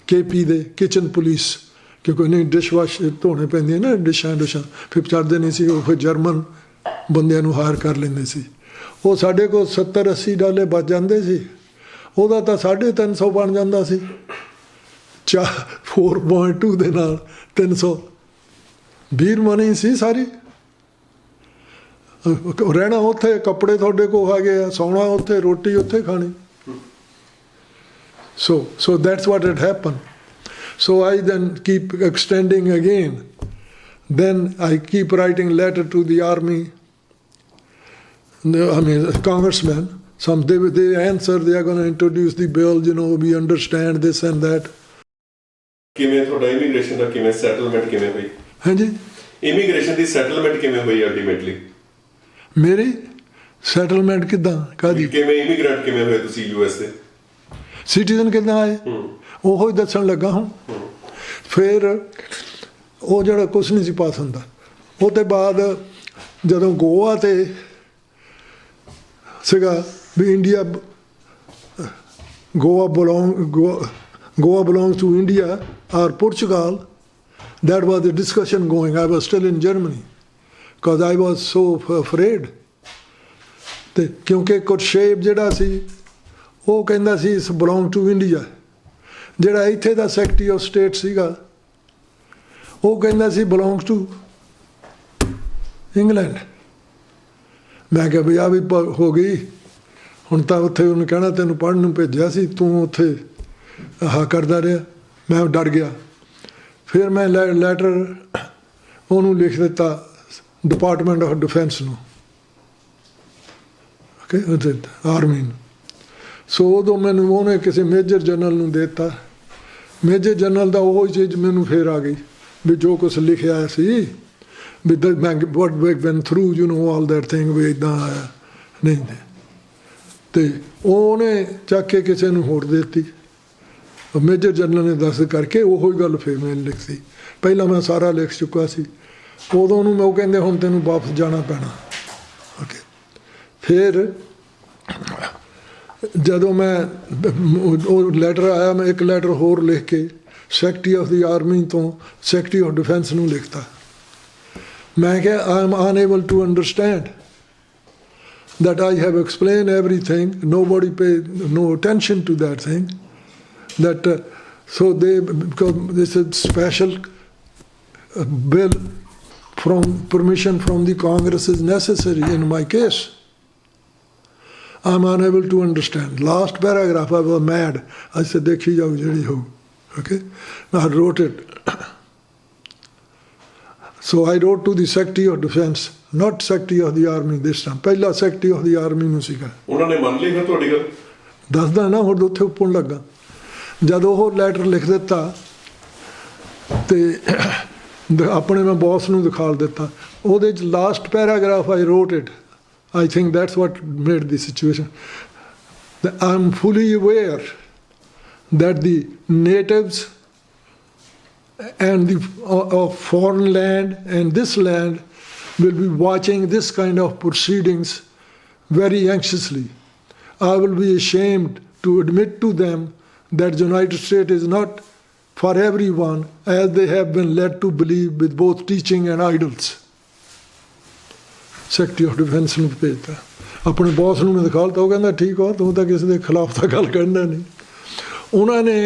KP ਦੇ ਕਿਚਨ ਪੁਲਿਸ, ਕਿਉਂਕਿ ਨਹੀਂ ਡਿਸ਼ ਵਾਸ਼ ਧੋਣੇ ਪੈਂਦੀਆਂ ਨਾ, ਡਿਸ਼ਾਂ ਫਿਰ ਚੜ੍ਹਦੇ ਨਹੀਂ ਸੀ। ਉਹ ਫਿਰ ਜਰਮਨ ਬੰਦਿਆਂ ਨੂੰ ਹਾਇਰ ਕਰ ਲੈਂਦੇ ਸੀ। ਉਹ ਸਾਡੇ ਕੋਲ $70-80 ਬਚ ਜਾਂਦੇ ਸੀ। ਉਹਦਾ ਤਾਂ 350 ਬਣ ਜਾਂਦਾ ਸੀ। 4.2 ਦੇ ਨਾਲ 300 ਵੀਰ ਮਨੀ ਸੀ ਸਾਰੀ। ਰਹਿਣਾ ਉੱਥੇ, ਕੱਪੜੇ ਤੁਹਾਡੇ ਕੋਲ ਹੈਗੇ ਆ, ਸੌਣਾ ਉੱਥੇ, ਰੋਟੀ ਉੱਥੇ ਖਾਣੀ। So that's what had happened. So I then keep extending again. Then I keep writing letter to the army, congressmen. Some they answer, they are going to introduce the bill, you know, we understand this and that. ਕਿਵੇਂ ਤੁਹਾਡਾ ਇਮੀਗ੍ਰੇਸ਼ਨ ਦਾ ਕਿਵੇਂ ਸੈਟਲਮੈਂਟ ਕਿਵੇਂ ਹੋਈ? ਹਾਂਜੀ, ਇਮੀਗ੍ਰੇਸ਼ਨ ਦੀ ਸੈਟਲਮੈਂਟ ਕਿਵੇਂ ਹੋਈ ਅਲਟੀਮੇਟਲੀ? ਮੇਰੀ ਸੈਟਲਮੈਂਟ ਕਿੱਦਾਂ ਕਾਹਦੀ? ਕਿਵੇਂ ਇਮੀਗ੍ਰੈਂਟ ਕਿਵੇਂ ਹੋਏ ਤੁਸੀਂ US ਦੇ? ਸਿਟੀਜ਼ਨ ਕਿੱਦਾਂ ਆਏ ਉਹੋ ਹੀ ਦੱਸਣ ਲੱਗਾ ਹੁਣ। ਫਿਰ ਉਹ ਜਿਹੜਾ ਕੁਛ ਨਹੀਂ ਸੀ ਪਾਸ ਹੁੰਦਾ। ਉਹ ਤੋਂ ਬਾਅਦ ਜਦੋਂ ਗੋਆ 'ਤੇ ਸੀਗਾ ਵੀ India, Goa belongs to India or Portugal, that was the discussion going. I was still in Germany because I was so afraid. ਅਤੇ ਕਿਉਂਕਿ ਕੁਰਸ਼ੇਬ ਜਿਹੜਾ ਸੀ ਉਹ ਕਹਿੰਦਾ ਸੀ ਇਸ ਬਿਲੋਂਗ ਟੂ ਇੰਡੀਆ। ਜਿਹੜਾ ਇੱਥੇ ਦਾ ਸੈਕਟਰੀ ਆਫ ਸਟੇਟ ਸੀਗਾ ਉਹ ਕਹਿੰਦਾ ਸੀ ਬਿਲੋਂਗਸ ਟੂ ਇੰਗਲੈਂਡ। ਮੈਂ ਕਿਹਾ ਵੀ ਆ ਵੀ ਹੋ ਗਈ ਹੁਣ ਤਾਂ ਉੱਥੇ ਉਹਨੂੰ ਕਹਿਣਾ ਤੈਨੂੰ ਪੜ੍ਹਨ ਨੂੰ ਭੇਜਿਆ ਸੀ, ਤੂੰ ਉੱਥੇ ਆਹ ਕਰਦਾ ਰਿਹਾ। ਮੈਂ ਡਰ ਗਿਆ। ਫਿਰ ਮੈਂ ਲੈਟਰ ਉਹਨੂੰ ਲਿਖ ਦਿੱਤਾ ਡਿਪਾਰਟਮੈਂਟ ਆਫ ਡਿਫੈਂਸ ਨੂੰ, ਓਕੇ, ਆਰਮੀ ਨੂੰ। ਸੋ ਉਦੋਂ ਮੈਨੂੰ ਉਹਨੇ ਕਿਸੇ ਮੇਜਰ ਜਨਰਲ ਨੂੰ ਦੇ ਦਿੱਤਾ। ਮੇਜਰ ਜਨਰਲ ਦਾ ਉਹ ਚੀਜ਼ ਮੈਨੂੰ ਫਿਰ ਆ ਗਈ ਵੀ ਜੋ ਕੁਛ ਲਿਖਿਆ ਸੀ ਵੀ ਮੈਂ what when through you know all that thing ਵੀ ਇੱਦਾਂ ਆਇਆ ਨਹੀਂ। ਅਤੇ ਉਹਨੇ ਚੱਕ ਕੇ ਕਿਸੇ ਨੂੰ ਹੋਰ ਦੇ ਦਿੱਤੀ। ਮੇਜਰ ਜਨਰਲ ਨੇ ਦੱਸ ਕਰਕੇ ਉਹੋ ਹੀ ਗੱਲ ਫਿਰ ਮੈਂ ਲਿਖਤੀ। ਪਹਿਲਾਂ ਮੈਂ ਸਾਰਾ ਲਿਖ ਚੁੱਕਾ ਸੀ। ਉਦੋਂ ਨੂੰ ਉਹ ਕਹਿੰਦੇ ਹੁਣ ਤੈਨੂੰ ਵਾਪਸ ਜਾਣਾ ਪੈਣਾ, ਓਕੇ। ਫਿਰ ਜਦੋਂ ਮੈਂ ਉਹ ਲੈਟਰ ਆਇਆ, ਮੈਂ ਇੱਕ ਲੈਟਰ ਹੋਰ ਲਿਖ ਕੇ ਸੈਕਟਰੀ ਆਫ ਦੀ ਆਰਮੀ ਤੋਂ ਸੈਕਟਰੀ ਆਫ ਡਿਫੈਂਸ ਨੂੰ ਲਿਖਤਾ। ਮੈਂ ਕਿਹਾ I am unable to understand that I have explained everything. Nobody paid no attention to that thing. That so they, because this is special bill from permission from the Congress is necessary in my case. I'm unable to understand. Last paragraph I was mad. I said dekhi jao jehdi ho. Okay, I wrote it. So I wrote to the Secretary of Defense, not Secretary of the Army this time. ਪਹਿਲਾ Secretary of the Army ਨੂੰ ਸੀਗਾ। ਉਹਨਾਂ ਨੇ ਮੰਨ ਲਈ ਫਿਰ ਤੁਹਾਡੀ ਗੱਲ? ਦੱਸਦਾ ਨਾ ਹੁਣ ਉੱਥੇ ਉੱਪਣ ਲੱਗਾ। ਜਦ ਉਹ ਲੈਟਰ ਲਿਖ ਦਿੱਤਾ ਤੇ ਆਪਣੇ ਮੈਂ ਬੌਸ ਨੂੰ ਦਿਖਾ ਦਿੱਤਾ। ਉਹਦੇ 'ਚ last paragraph I wrote it. I think that's what made the situation. I am fully aware that the natives and the of foreign land and this land will be watching this kind of proceedings very anxiously. I will be ashamed to admit to them that the United States is not for everyone as they have been led to believe with both teaching and idols. Secretary of Defense ਨੂੰ ਭੇਜਤਾ। ਆਪਣੇ ਬੌਸ ਨੂੰ ਮੈਂ ਦਿਖਾਲਤਾ। ਉਹ ਕਹਿੰਦਾ ਠੀਕ ਆ, ਤੂੰ ਤਾਂ ਕਿਸੇ ਦੇ ਖਿਲਾਫ ਤਾਂ ਗੱਲ ਕਰਨਾ ਨਹੀਂ। ਉਹਨਾਂ ਨੇ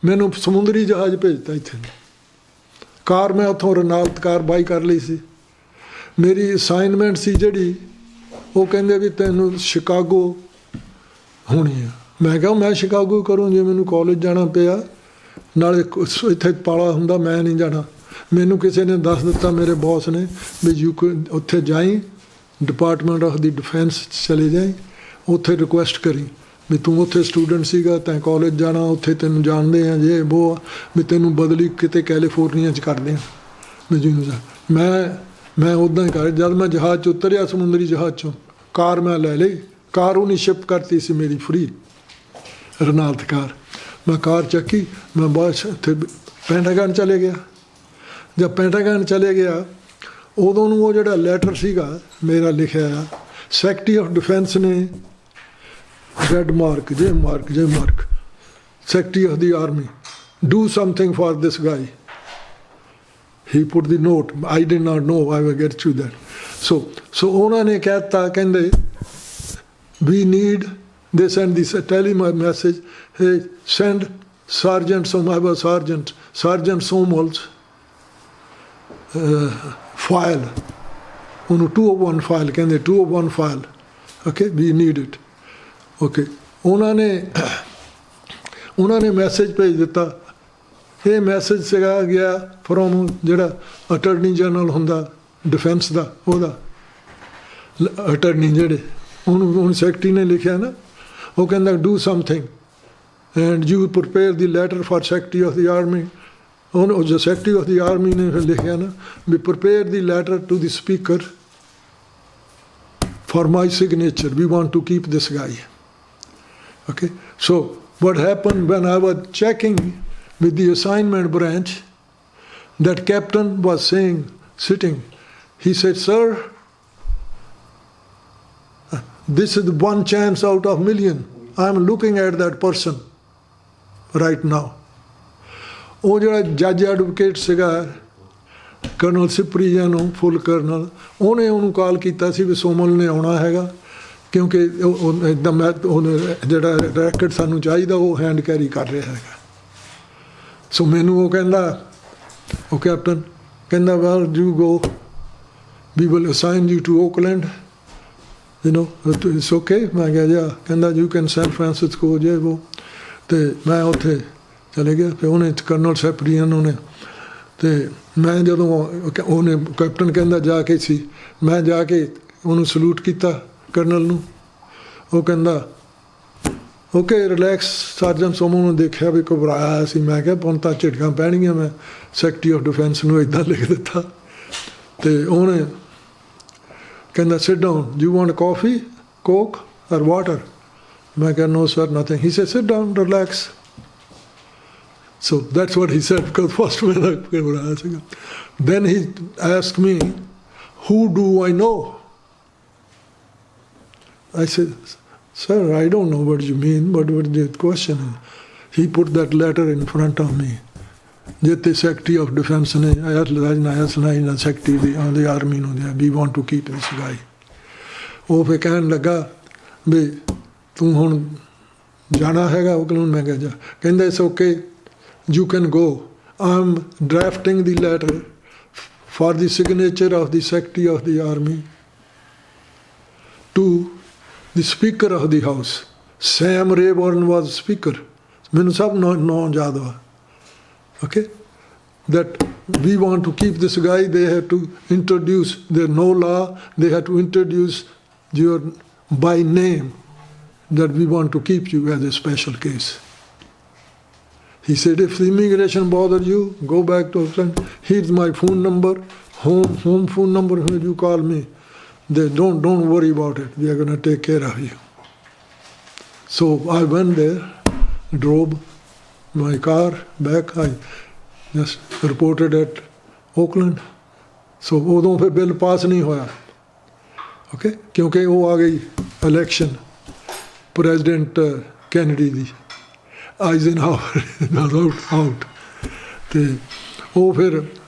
ਮੈਨੂੰ ਸਮੁੰਦਰੀ ਜਹਾਜ਼ ਭੇਜਤਾ ਇੱਥੇ। ਕਾਰ ਮੈਂ ਉੱਥੋਂ ਰਨਾਲਤ ਕਾਰ ਬਾਈ ਕਰ ਲਈ ਸੀ। ਮੇਰੀ ਅਸਾਈਨਮੈਂਟ ਸੀ ਜਿਹੜੀ, ਉਹ ਕਹਿੰਦੇ ਵੀ ਤੈਨੂੰ ਸ਼ਿਕਾਗੋ ਹੋਣੀ ਆ। ਮੈਂ ਕਿਹਾ ਮੈਂ ਸ਼ਿਕਾਗੋ ਕਰੂੰ, ਜੇ ਮੈਨੂੰ ਕਾਲਜ ਜਾਣਾ ਪਿਆ ਨਾਲੇ ਇੱਥੇ ਪਾਲਾ ਹੁੰਦਾ ਮੈਂ ਨਹੀਂ ਜਾਣਾ। ਮੈਨੂੰ ਕਿਸੇ ਨੇ ਦੱਸ ਦਿੱਤਾ, ਮੇਰੇ ਬੌਸ ਨੇ, ਵੀ ਉੱਥੇ ਜਾਈ ਡਿਪਾਰਟਮੈਂਟ ਆਫ ਦੀ ਡਿਫੈਂਸ ਚਲੇ ਜਾਈ, ਉੱਥੇ ਰਿਕੁਐਸਟ ਕਰੀ ਵੀ ਤੂੰ ਉੱਥੇ ਸਟੂਡੈਂਟ ਸੀਗਾ, ਤੈਂ ਕਾਲਜ ਜਾਣਾ, ਉੱਥੇ ਤੈਨੂੰ ਜਾਣਦੇ ਆ ਜੇ ਉਹ ਵੀ ਤੈਨੂੰ ਬਦਲੀ ਕਿਤੇ ਕੈਲੀਫੋਰਨੀਆ 'ਚ ਕਰਦੇ ਆ ਵੀ ਜਿਹਨੂੰ ਮੈਂ ਉੱਦਾਂ ਹੀ ਕਰ। ਜਦ ਮੈਂ ਜਹਾਜ਼ 'ਚ ਉਤਰਿਆ ਸਮੁੰਦਰੀ ਜਹਾਜ਼ 'ਚੋਂ, ਕਾਰ ਮੈਂ ਲੈ ਲਈ। ਕਾਰ ਉਹਨੇ ਸ਼ਿਪ ਕਰਤੀ ਸੀ ਮੇਰੀ ਫਰੀ, ਰਨਾਲਤ ਕਾਰ। ਮੈਂ ਕਾਰ ਚੱਕੀ, ਮੈਂ ਬਸ ਉੱਥੇ ਪੈਂਟਾਗਨ ਚਲੇ ਗਿਆ। ਜਦ ਪੈਂਟਾਗਨ ਚਲੇ ਗਿਆ ਉਦੋਂ ਨੂੰ ਉਹ ਜਿਹੜਾ ਲੈਟਰ ਸੀਗਾ ਮੇਰਾ ਲਿਖਿਆ ਆ, ਸੈਕਟਰੀ ਆਫ ਡਿਫੈਂਸ ਨੇ red mark, J mark, Secretary of the Army, do something for this guy. He put the note. I did not know. I will get to that. So ਉਹਨਾਂ ਨੇ ਕਹਿਤਾ, ਕਹਿੰਦੇ we need, they send this, tell him a message, hey, send Sergeant Sergeant Somal's file, ਉਹਨੂੰ 201 file ਕਹਿੰਦੇ, 201 file, okay, we need it. Okay. ਉਹਨਾਂ ਨੇ ਮੈਸੇਜ ਭੇਜ ਦਿੱਤਾ। ਇਹ ਮੈਸੇਜ ਸੀਗਾ ਗਿਆ ਫਰੋਮ ਜਿਹੜਾ ਅਟਰਨੀ ਜਨਰਲ ਹੁੰਦਾ ਡਿਫੈਂਸ ਦਾ, ਉਹਦਾ ਅਟਰਨੀ ਜਿਹੜੇ ਉਹਨੂੰ ਸੈਕਟਰੀ ਨੇ ਲਿਖਿਆ ਨਾ, ਉਹ ਕਹਿੰਦਾ do something and you prepare the letter for secretary of the army. ਉਹਨੂੰ ਜੋ ਸੈਕਟਰੀ ਆਫ ਦੀ ਆਰਮੀ ਨੇ ਫਿਰ ਲਿਖਿਆ ਨਾ ਵੀ prepare the letter to the speaker for my signature, we want to keep this guy. Okay, so what happened when I was checking with the assignment branch, that captain was saying, sitting, he said, sir, this is one chance out of million. I am looking at that person right now. ਉਹ ਜਿਹੜਾ ਜੱਜ ਐਡਵੋਕੇਟ ਸੀਗਾ ਕਰਨਲ ਸਿਪਰੀਆ ਨੂੰ, ਫੁੱਲ ਕਰਨਲ, ਉਹਨੇ ਉਹਨੂੰ ਕਾਲ ਕੀਤਾ ਸੀ ਵੀ ਸੋਮਲ ਨੇ ਆਉਣਾ ਹੈਗਾ, ਕਿਉਂਕਿ ਇੱਦਾਂ ਮੈਂ ਉਹਨੇ ਜਿਹੜਾ ਰੈਕਟ ਸਾਨੂੰ ਚਾਹੀਦਾ ਉਹ ਹੈਂਡ ਕੈਰੀ ਕਰ ਰਿਹਾ ਹੈਗਾ। ਸੋ ਮੈਨੂੰ ਉਹ ਕਹਿੰਦਾ ਉਹ ਕੈਪਟਨ ਕਹਿੰਦਾ well you go, we will assign you to Oakland, you know, it's okay. ਮੈਂ ਕਿਹਾ ਜਾ, ਕਹਿੰਦਾ you can San Francisco ਜੇ ਉਹ, ਤੇ ਮੈਂ ਉੱਥੇ ਚਲੇ ਗਿਆ। ਫਿਰ ਉਹਨੇ ਕਰਨਲ ਸੈਪਰੀਅਨ ਉਹਨੇ, ਤੇ ਮੈਂ ਜਦੋਂ ਉਹਨੇ ਕੈਪਟਨ ਕਹਿੰਦਾ ਜਾ ਕੇ ਸੀ, ਮੈਂ ਜਾ ਕੇ ਉਹਨੂੰ ਸਲੂਟ ਕੀਤਾ ਕਰਨਲ ਨੂੰ। ਉਹ ਕਹਿੰਦਾ ਓਕੇ ਰਿਲੈਕਸ। ਸਰਜਨ ਸੋਮੋ ਨੂੰ ਦੇਖਿਆ ਵੀ ਘਬਰਾਇਆ ਸੀ। ਮੈਂ ਕਿਹਾ ਹੁਣ ਤਾਂ ਝਿੜਕਾਂ ਪੈਣਗੀਆਂ। ਮੈਂ ਸੈਕਟਰੀ ਆਫ ਡਿਫੈਂਸ ਨੂੰ ਇੱਦਾਂ ਲਿਖ ਦਿੱਤਾ। ਤੇ ਉਹਨੇ ਕਹਿੰਦਾ sit down, you want coffee, Coke ਔਰ ਵਾਟਰ? ਮੈਂ ਕਿਹਾ no sir, nothing. He said sit down, relax. So that's what he said, because first when I ਘਬਰਾਇਆ ਸੀਗਾ। Then he asked me, who do I know? I said, sir, I don't know what you mean, but what the question is. He put that letter in front of me. ਜਿੱਥੇ ਸੈਕਟਰੀ ਆਫ ਡਿਫੈਂਸ ਨੇ ਸੁਣਾਈ ਸੈਕਟਰੀ ਦੀ ਆਰਮੀ ਨੂੰ ਵੀ ਵਾਂਟ ਟੂ ਕੀਪ ਦਿਸ ਗਾਈ। ਉਹ ਫਿਰ ਕਹਿਣ ਲੱਗਾ ਵੀ ਤੂੰ ਹੁਣ ਜਾਣਾ ਹੈਗਾ ਓਕਲੈਂਡ? ਮੈਂ ਕਿਹਾ ਜਾ। ਕਹਿੰਦਾ it's okay, you can go. I'm drafting the letter for the signature of the Secretary of the Army to the Speaker of the House. Sam Rayburn was Speaker. ਮੈਨੂੰ ਸਭ ਨਾਂ ਯਾਦ ਵਾ। Okay? That we want to keep this guy. They have to introduce, there's no law, they have to introduce your by name, that we want to keep you as a special case. He said, if the immigration bothers you, go back to Oakland. Here's my phone number, home phone number. When you call me, they don't worry about it. We are going to take care of you. So I went there, drove my car back. I just reported at Oakland. So ਉਦੋਂ ਫਿਰ ਬਿੱਲ ਪਾਸ ਨਹੀਂ ਹੋਇਆ। ਓਕੇ, ਕਿਉਂਕਿ ਉਹ ਆ ਗਈ ਇਲੈਕਸ਼ਨ ਪ੍ਰੈਜ਼ੀਡੈਂਟ ਕੈਨੇਡੀ ਦੀ। ਆਈਜ਼ਨਹਾਵਰ ਆਊਟ। ਅਤੇ ਉਹ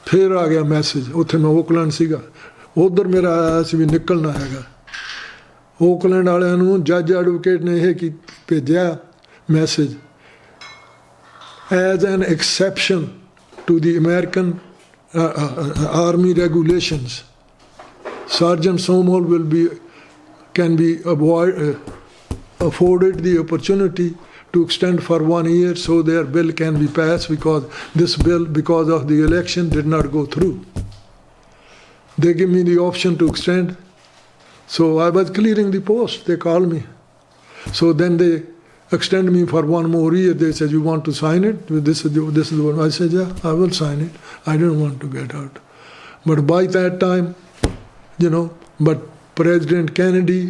ਫਿਰ ਆ ਗਿਆ ਮੈਸੇਜ। ਉੱਥੇ ਮੈਂ ਓਕਲੈਂਡ ਸੀਗਾ। ਉੱਧਰ ਮੇਰਾ ਆਇਆ ਸੀ ਵੀ ਨਿਕਲਣਾ ਹੈਗਾ। ਓਕਲੈਂਡ ਵਾਲਿਆਂ ਨੂੰ ਜੱਜ ਐਡਵੋਕੇਟ ਨੇ ਇਹ ਭੇਜਿਆ message, as an exception to the American Army regulations, Sergeant Somol can be afforded the opportunity to extend for 1 year, so their bill can be passed, because this bill, because of the election, did not go through. They give me the option to extend. So I was clearing the post. They called me. So then they extend me for 1 more year. They said, you want to sign it? This is the one. I said, yeah, I will sign it. I didn't want to get out. But by that time, but President Kennedy,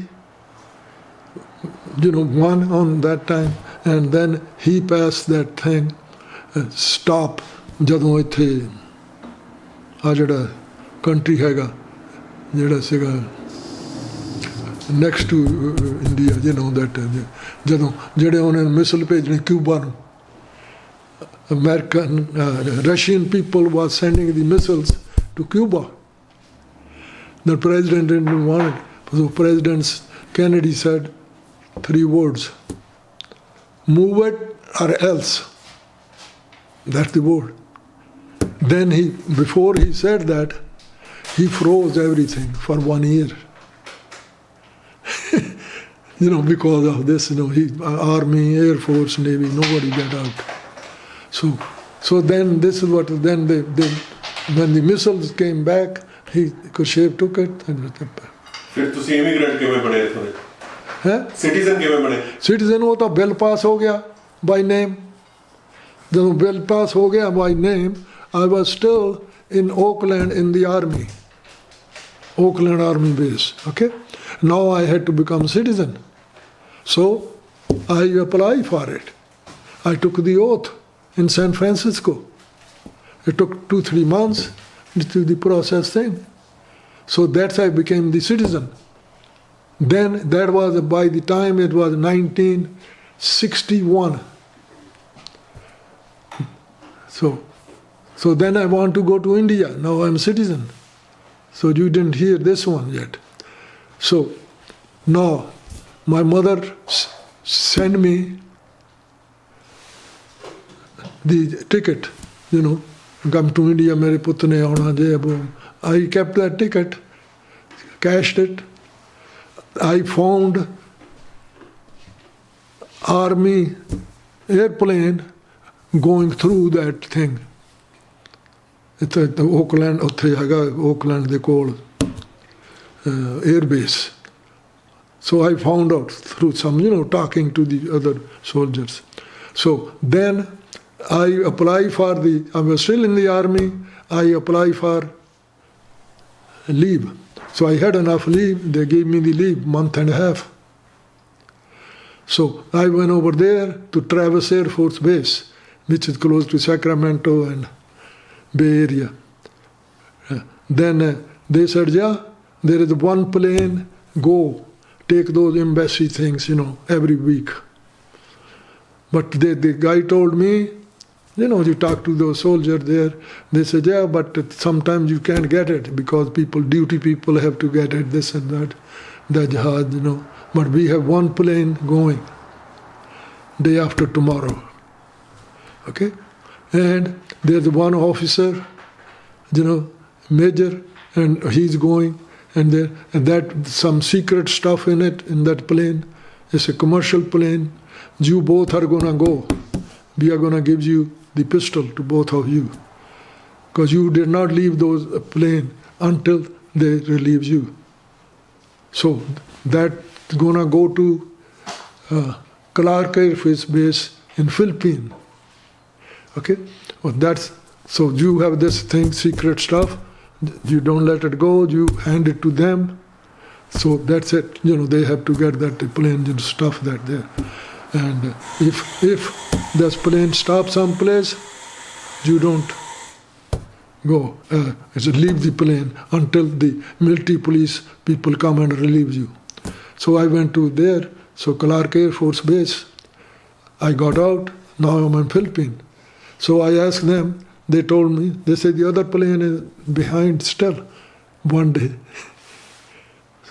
won on that time, and then he passed that thing, stop, ਜਦੋਂ ਇੱਥੇ ਆ ਜਿਹੜਾ ਕੰਟਰੀ ਹੈਗਾ ਜਿਹੜਾ ਸੀਗਾ next to India, that ਜਦੋਂ ਜਿਹੜੇ ਉਹਨੇ ਮਿਸਲ ਭੇਜਣੇ ਕਿਊਬਾ ਨੂੰ, American, Russian people was sending the missiles to Cuba. The president didn't want it. So President Kennedy said 3 words: move it or else. That's the word. Then before he said that, he froze everything for 1 year. Because of this, Army, Air Force, Navy, nobody get out. So then this is what, then when the missiles came back, Khrushchev took it. ਫਿਰ ਤੁਸੀਂ ਇਮੀਗ੍ਰੈਂਟ ਕਿਵੇਂ ਬਣੇ ਇੱਥੋਂ ਦੇ? ਸਿਟੀਜ਼ਨ ਕਿਵੇਂ ਬਣੇ? ਸਿਟੀਜ਼ਨ ਉਹ ਤਾਂ ਬਿੱਲ ਪਾਸ ਹੋ ਗਿਆ ਬਾਈ ਨੇਮ। ਜਦੋਂ ਬਿੱਲ ਪਾਸ ਹੋ ਗਿਆ ਬਾਈ ਨੇਮ, I was still in Oakland in the army, Oakland Army base. Okay, now I had to become citizen. So I applied for it. I took the oath in San Francisco. It took 2-3 months to the process thing. So that's how I became the citizen. Then that was, by the time it was 1961. So then I want to go to India. Now I'm citizen. So you didn't hear this one yet. So now my mother sent me the ticket, come to India, mere putt ne auna je wo. I kept that ticket, cashed it. I found army airplane going through that thing. It's at the Auckland, Auckland they call air base. So I found out through some, talking to the other soldiers. So then I apply for I was still in the army, I apply for leave. So I had enough leave, they gave me the leave, month and a half. So I went over there to Travis Air Force Base, which is close to Sacramento and Bay Area. Then they said, yeah, there is one plane, go, take those embassy things, every week. But the guy told me, you talk to those soldiers there, they said, yeah, but sometimes you can't get it because duty people have to get it, this and that, the jihad, But we have one plane going day after tomorrow. Okay? And there's one officer, major, and he's going, and that some secret stuff in it, in that plane. It's a commercial plane. You both are going to go. We are going to give you the pistol to both of you. Because you did not leave those plane until they relieve you. So that's going to go to Clark Air Force Base in Philippines. Okay? Well, so you have this thing, secret stuff. You don't let it go. You hand it to them. So that's it. They have to get that plane stuff that there. And if this plane stops someplace, you don't go. Leave the plane until the military police people come and relieve you. So I went to there. So Clark Air Force Base. I got out. Now I'm in Philippines. So I asked them. They told me. They said the other plane is behind still. One day.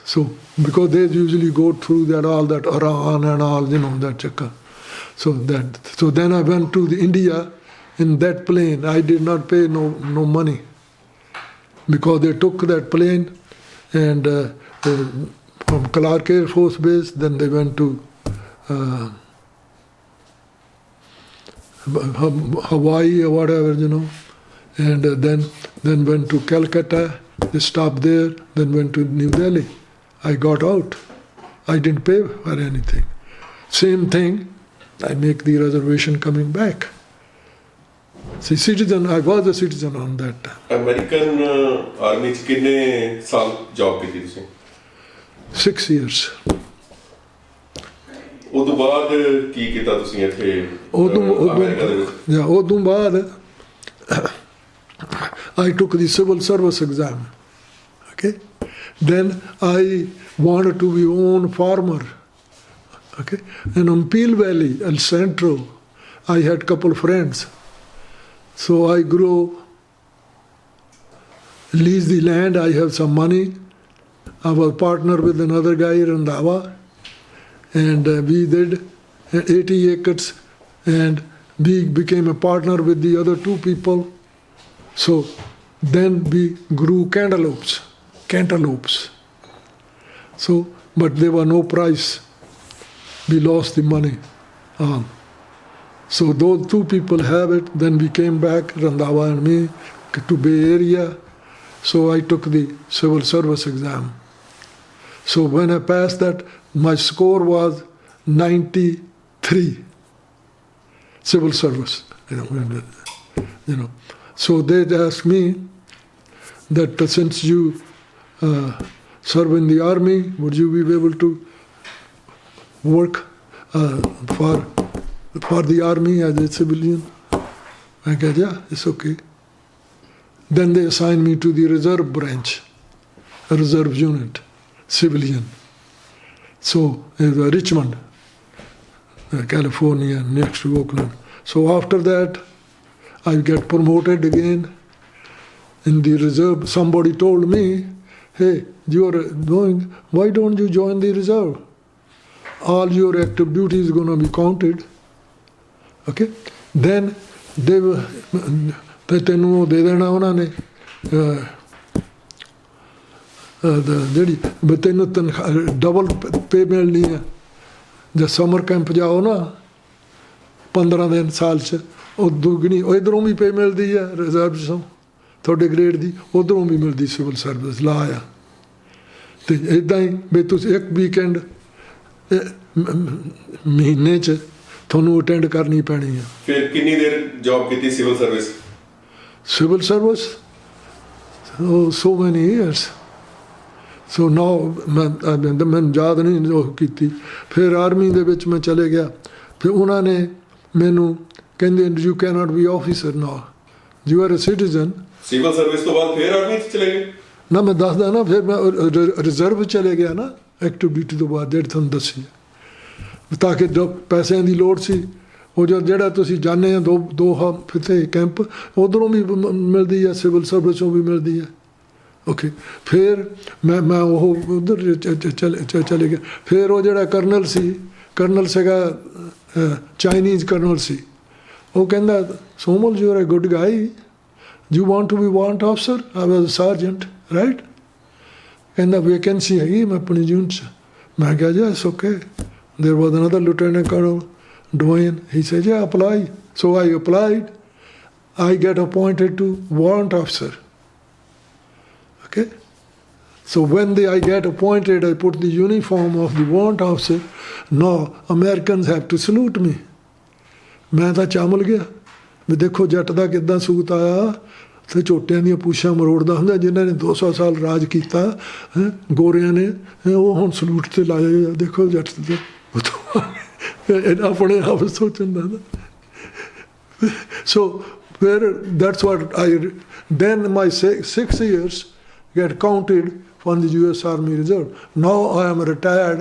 So, because they usually go through all that Iran and all, that chakka. So then I went to India in that plane. I did not pay no money because they took that plane and from Clark Air Force Base, then they went to Hawaii or whatever, and then went to Calcutta. They stopped there, then went to New Delhi. I got out. I didn't pay for anything. Same thing, I make the reservation coming back. See, I was a citizen on that time. American Army ਚ ਕਿੰਨੇ ਸਾਲ ਜੌਬ ਕੀਤੀ ਤੁਸੀਂ? 6 years. ਉਦੋਂ ਬਾਅਦ ਕੀ ਕੀਤਾ ਤੁਸੀਂ ਇੱਥੇ ਅਮਰੀਕਾ ਦੇ ਵਿੱਚ? ਉਦੋਂ ਬਾਅਦ I took the civil service exam. Okay? Then I wanted to be own farmer. Okay? And on Peel Valley, El Centro, I had couple friends. So I lease the land, I have some money. I was partner with another guy in Randhawa. And we did 80 acres and we became a partner with the other 2 people. So then we grew cantaloupes. So, but there were no price. We lost the money. So those 2 people have it. Then we came back, Randhawa and me, to Bay Area. So I took the civil service exam. So when I passed that, my score was 93. Civil service, So they asked me that since you serve in the army, would you be able to work for the army as a civilian? I said, yeah, it's okay. Then they assigned me to the reserve branch, a reserve unit, civilian. So Richmond, California, next to Oakland. So after that, I get promoted again in the reserve. Somebody told me, hey, you are going, why don't you join the reserve? All your active duty is going to be counted. Okay? Then ਤੇ ਤੈਨੂੰ ਉਹ ਦੇ ਦੇਣਾ ਉਹਨਾਂ ਨੇ ਜਿਹੜੀ ਵੀ ਤੈਨੂੰ ਤਨਖਾਹ ਡਬਲ ਪੇ ਮਿਲਣੀ ਆ। ਜੇ ਸਮਰ ਕੈਂਪ ਜਾਓ ਨਾ 15 ਦਿਨ ਸਾਲ 'ਚ, ਉਹ ਦੁੱਗਣੀ ਉਹ ਇੱਧਰੋਂ ਵੀ ਪੇ ਮਿਲਦੀ ਆ ਰਿਜ਼ਰਵ 'ਚੋਂ ਤੁਹਾਡੇ ਗ੍ਰੇਡ ਦੀ, ਉੱਧਰੋਂ ਵੀ ਮਿਲਦੀ ਸਿਵਲ ਸਰਵਿਸ ਲਾ ਆ। ਅਤੇ ਇੱਦਾਂ ਹੀ ਵੀ ਤੁਸੀਂ ਇੱਕ ਵੀਕਐਂਡ ਮਹੀਨੇ 'ਚ ਤੁਹਾਨੂੰ ਅਟੈਂਡ ਕਰਨੀ ਪੈਣੀ ਆ। ਫਿਰ ਕਿੰਨੀ ਦੇਰ ਜੌਬ ਕੀਤੀ civil service? Civil service so many years. ਸੋ ਨਾਓ ਮੈਨੂੰ ਯਾਦ ਨਹੀਂ ਉਹ ਕੀਤੀ। ਫਿਰ ਆਰਮੀ ਦੇ ਵਿੱਚ ਮੈਂ ਚਲੇ ਗਿਆ। ਫਿਰ ਉਹਨਾਂ ਨੇ ਮੈਨੂੰ ਕਹਿੰਦੇ you cannot be officer now, you are a citizen. Civil service ਤੋਂ ਬਾਅਦ ਫਿਰ ਆਰਮੀ 'ਚ ਚਲੇ ਗਏ? ਨਾ ਮੈਂ ਦੱਸਦਾ ਨਾ, ਫਿਰ ਮੈਂ ਰਿਜ਼ਰਵ ਚਲੇ ਗਿਆ ਨਾ ਐਕਟਿਵ ਡਿਊਟੀ ਤੋਂ ਬਾਅਦ, ਜਿਹੜੀ ਤੁਹਾਨੂੰ ਦੱਸੀ, ਤਾਂ ਕਿ ਜੋ ਪੈਸਿਆਂ ਦੀ ਲੋੜ ਸੀ ਉਹ ਜਿਹੜਾ ਤੁਸੀਂ ਜਾਂਦੇ ਆ ਦੋ ਹਫ਼ਤੇ ਕੈਂਪ, ਉੱਧਰੋਂ ਵੀ ਮਿਲਦੀ ਆ, ਸਿਵਲ ਸਰਵਿਸੋਂ ਵੀ ਮਿਲਦੀ ਆ। ਓਕੇ, ਫਿਰ ਮੈਂ ਉਹ ਉੱਧਰ ਚਲੇ ਗਿਆ। ਫਿਰ ਉਹ ਜਿਹੜਾ ਕਰਨਲ ਸੀਗਾ ਚਾਈਨੀਜ਼ ਕਰਨਲ ਸੀ, ਉਹ ਕਹਿੰਦਾ Somal you are a good guy, you want to be want officer? I was sergeant right. ਕਹਿੰਦਾ ਵੇਕੈਂਸੀ ਹੈਗੀ ਮੈਂ ਆਪਣੀ ਯੂਨਿਟ 'ਚ। ਮੈਂ ਕਿਹਾ yes okay. There was another Lieutenant Colonel, Dwayne. He said, yeah, apply. So I applied. I get appointed to warrant officer. Okay? So when I get appointed, I put the uniform of the warrant officer. Now Americans have to salute me. ਮੈਂ ਤਾਂ ਚਾਮਲ ਗਿਆ ਵੀ ਦੇਖੋ ਜੱਟ ਦਾ ਕਿੱਦਾਂ ਸੂਤ ਆਇਆ, ਤੇ ਝੋਟਿਆਂ ਦੀਆਂ ਪੂਛਾਂ ਮਰੋੜਦਾ ਹੁੰਦਾ, ਜਿਨ੍ਹਾਂ ਨੇ 200 ਸਾਲ ਰਾਜ ਕੀਤਾ ਗੋਰਿਆਂ ਨੇ, ਉਹ ਹੁਣ ਸਲੂਟ 'ਤੇ ਲਾਏ ਆ। ਦੇਖੋ ਜੱਟ ਤੇ ਆਪਣੇ ਆਪ ਸੋਚਣ ਦਾ। ਸੋ ਫਿਰ that's what I then my 6 years get counted from the US Army Reserve. Now I am retired.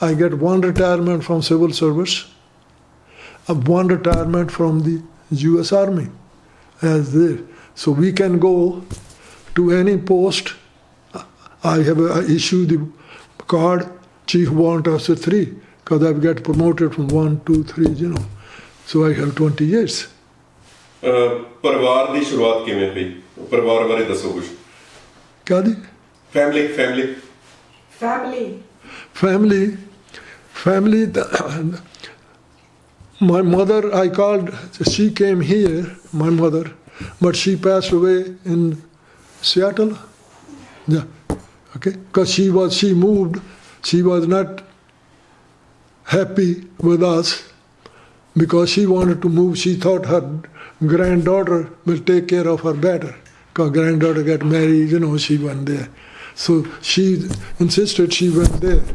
I get one retirement from civil service, one retirement from the US Army as there. So we can go to any post. I have issued the card Chief Warrant Officer 3 because I get promoted from 1, 2, 3, you know. So I have 20 years. ਪਰਿਵਾਰ ਦੀ ਸ਼ੁਰੂਆਤ ਕਿਵੇਂ ਹੋਈ? ਪਰਿਵਾਰ ਬਾਰੇ ਦੱਸੋ ਕੁਝ। ਕਾਹਦੀ? Family. My mother, I called, she came here, my mother, but she passed away in Seattle. Yeah, okay, because she moved, she was not happy with us because she wanted to move. She thought her granddaughter will take care of her better because granddaughter got married, you know, she went there. So she insisted she went there.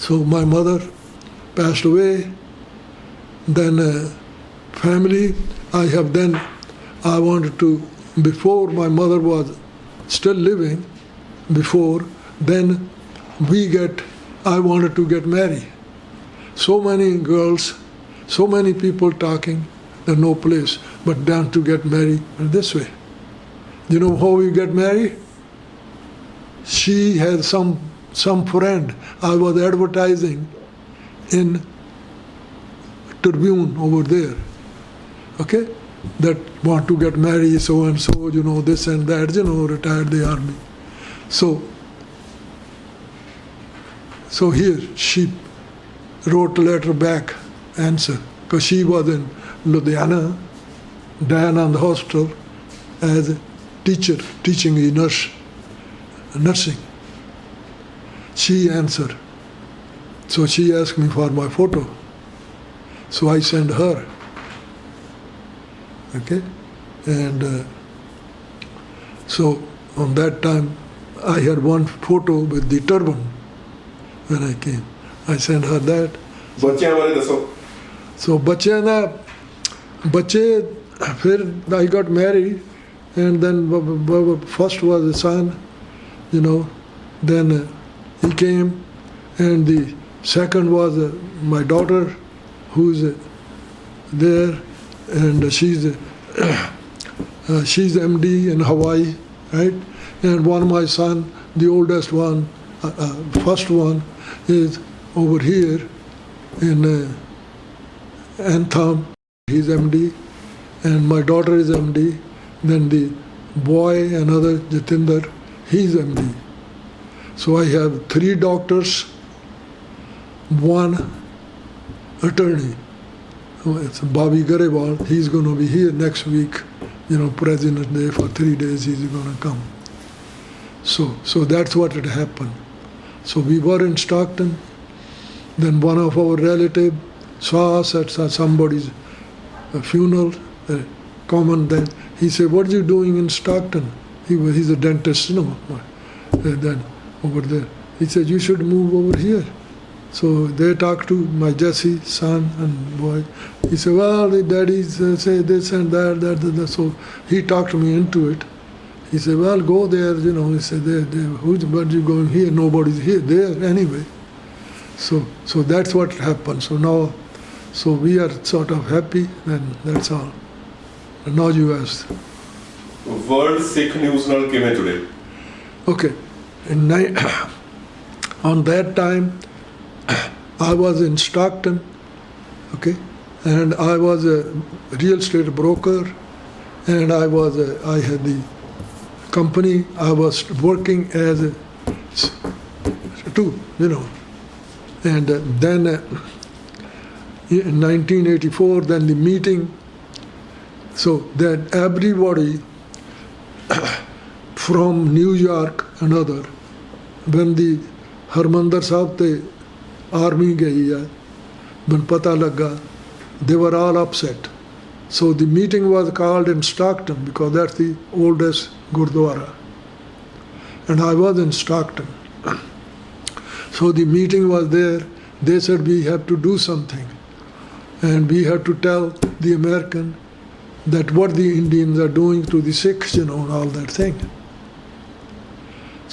So my mother passed away. Then family, I wanted to, before my mother was still living, I wanted to get married. So many girls, so many people talking, there's no place but down to get married this way. You know how we get married? She had some friend I was advertising in Tribune over there, okay, that want to get married, so and so, you know, this and that, you know, retired the army. So here she wrote a letter back, answer, because she was in Ludhiana, Dayanand Hospital, as a teacher, teaching the nursing. She answered. So she asked me for my photo. So I sent her. Okay? And so on that time, I had one photo with the turban when I came. I sent her that. ਬੱਚਿਆਂ ਬਾਰੇ ਦੱਸੋ। So ਬੱਚੇ ਫਿਰ I got married, and then first was a son, you know, then he came, and the second was my daughter, who's there, and she's MD in Hawaii, right? And one of my son, the oldest one, first one, is over here in Anthem. He's MD, and my daughter is MD. Then the boy, another Jatinder, he's MD. So I have 3 doctors, 1 attorney. It's Bobby Garewal. He's going to be here next week. President Day for 3 days. He's going to come. So that's what had happened. So we were in Stockton. Then one of our relatives saw us at somebody's funeral, common then. He said, "What are you doing in Stockton?" He's a dentist, then over there. He said, "You should move over here." So they talked to my Jesse, son and boy. He said, "Well, the daddies say this and that. So he talked me into it. He said, "Well, go there." He said, "But you going here? Nobody's here there anyway." So that's what happened. So now, we are sort of happy, and that's all. And now you asked. World Sikh News ਨਾਲ ਕਿਵੇਂ ਜੁੜੇ? Okay. On that time, I was in Stockton, okay, and I was a real estate broker, and I had the company. I was working as and then in 1984, then the meeting. So that everybody from New York and other, when the Harmandir Sahib te army gayi hai, when pata laga, they were all upset. So the meeting was called in Stockton because that's the oldest Gurdwara. And I was in Stockton. So the meeting was there. They said we have to do something. And we have to tell the American that what the Indians are doing to the Sikhs, and all that thing.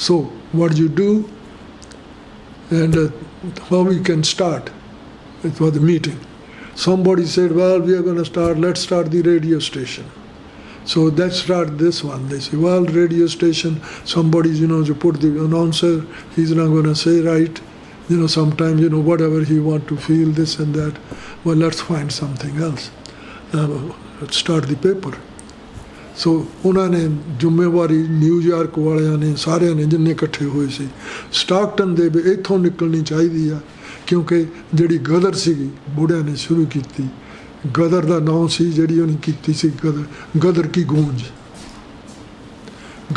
So what you do, and how we can start. It was a meeting. Somebody said, "Well, we are going to let's start the radio station." So let's start this one. They say, "Well, radio station, somebody, you put the announcer, he's not going to say right. Sometimes, whatever he want to feel, this and that. Well, let's find something else. Let's start the paper." So ਉਹਨਾਂ ਨੇ ਜ਼ਿੰਮੇਵਾਰੀ ਨਿਊਯਾਰਕ ਵਾਲਿਆਂ ਨੇ, ਸਾਰਿਆਂ ਨੇ, ਜਿੰਨੇ ਇਕੱਠੇ ਹੋਏ ਸੀ, ਸਟਾਕਟਨ ਦੇ ਵੀ ਇੱਥੋਂ ਨਿਕਲਣੀ ਚਾਹੀਦੀ ਆ, ਕਿਉਂਕਿ ਜਿਹੜੀ ਗਦਰ ਸੀਗੀ ਬੁੱਢਿਆਂ ਨੇ ਸ਼ੁਰੂ ਕੀਤੀ, ਗਦਰ ਦਾ ਨਾਂ ਸੀ ਜਿਹੜੀ ਉਹਨੇ ਕੀਤੀ ਸੀ, ਗਦਰ ਕੀ ਗੂੰਜ,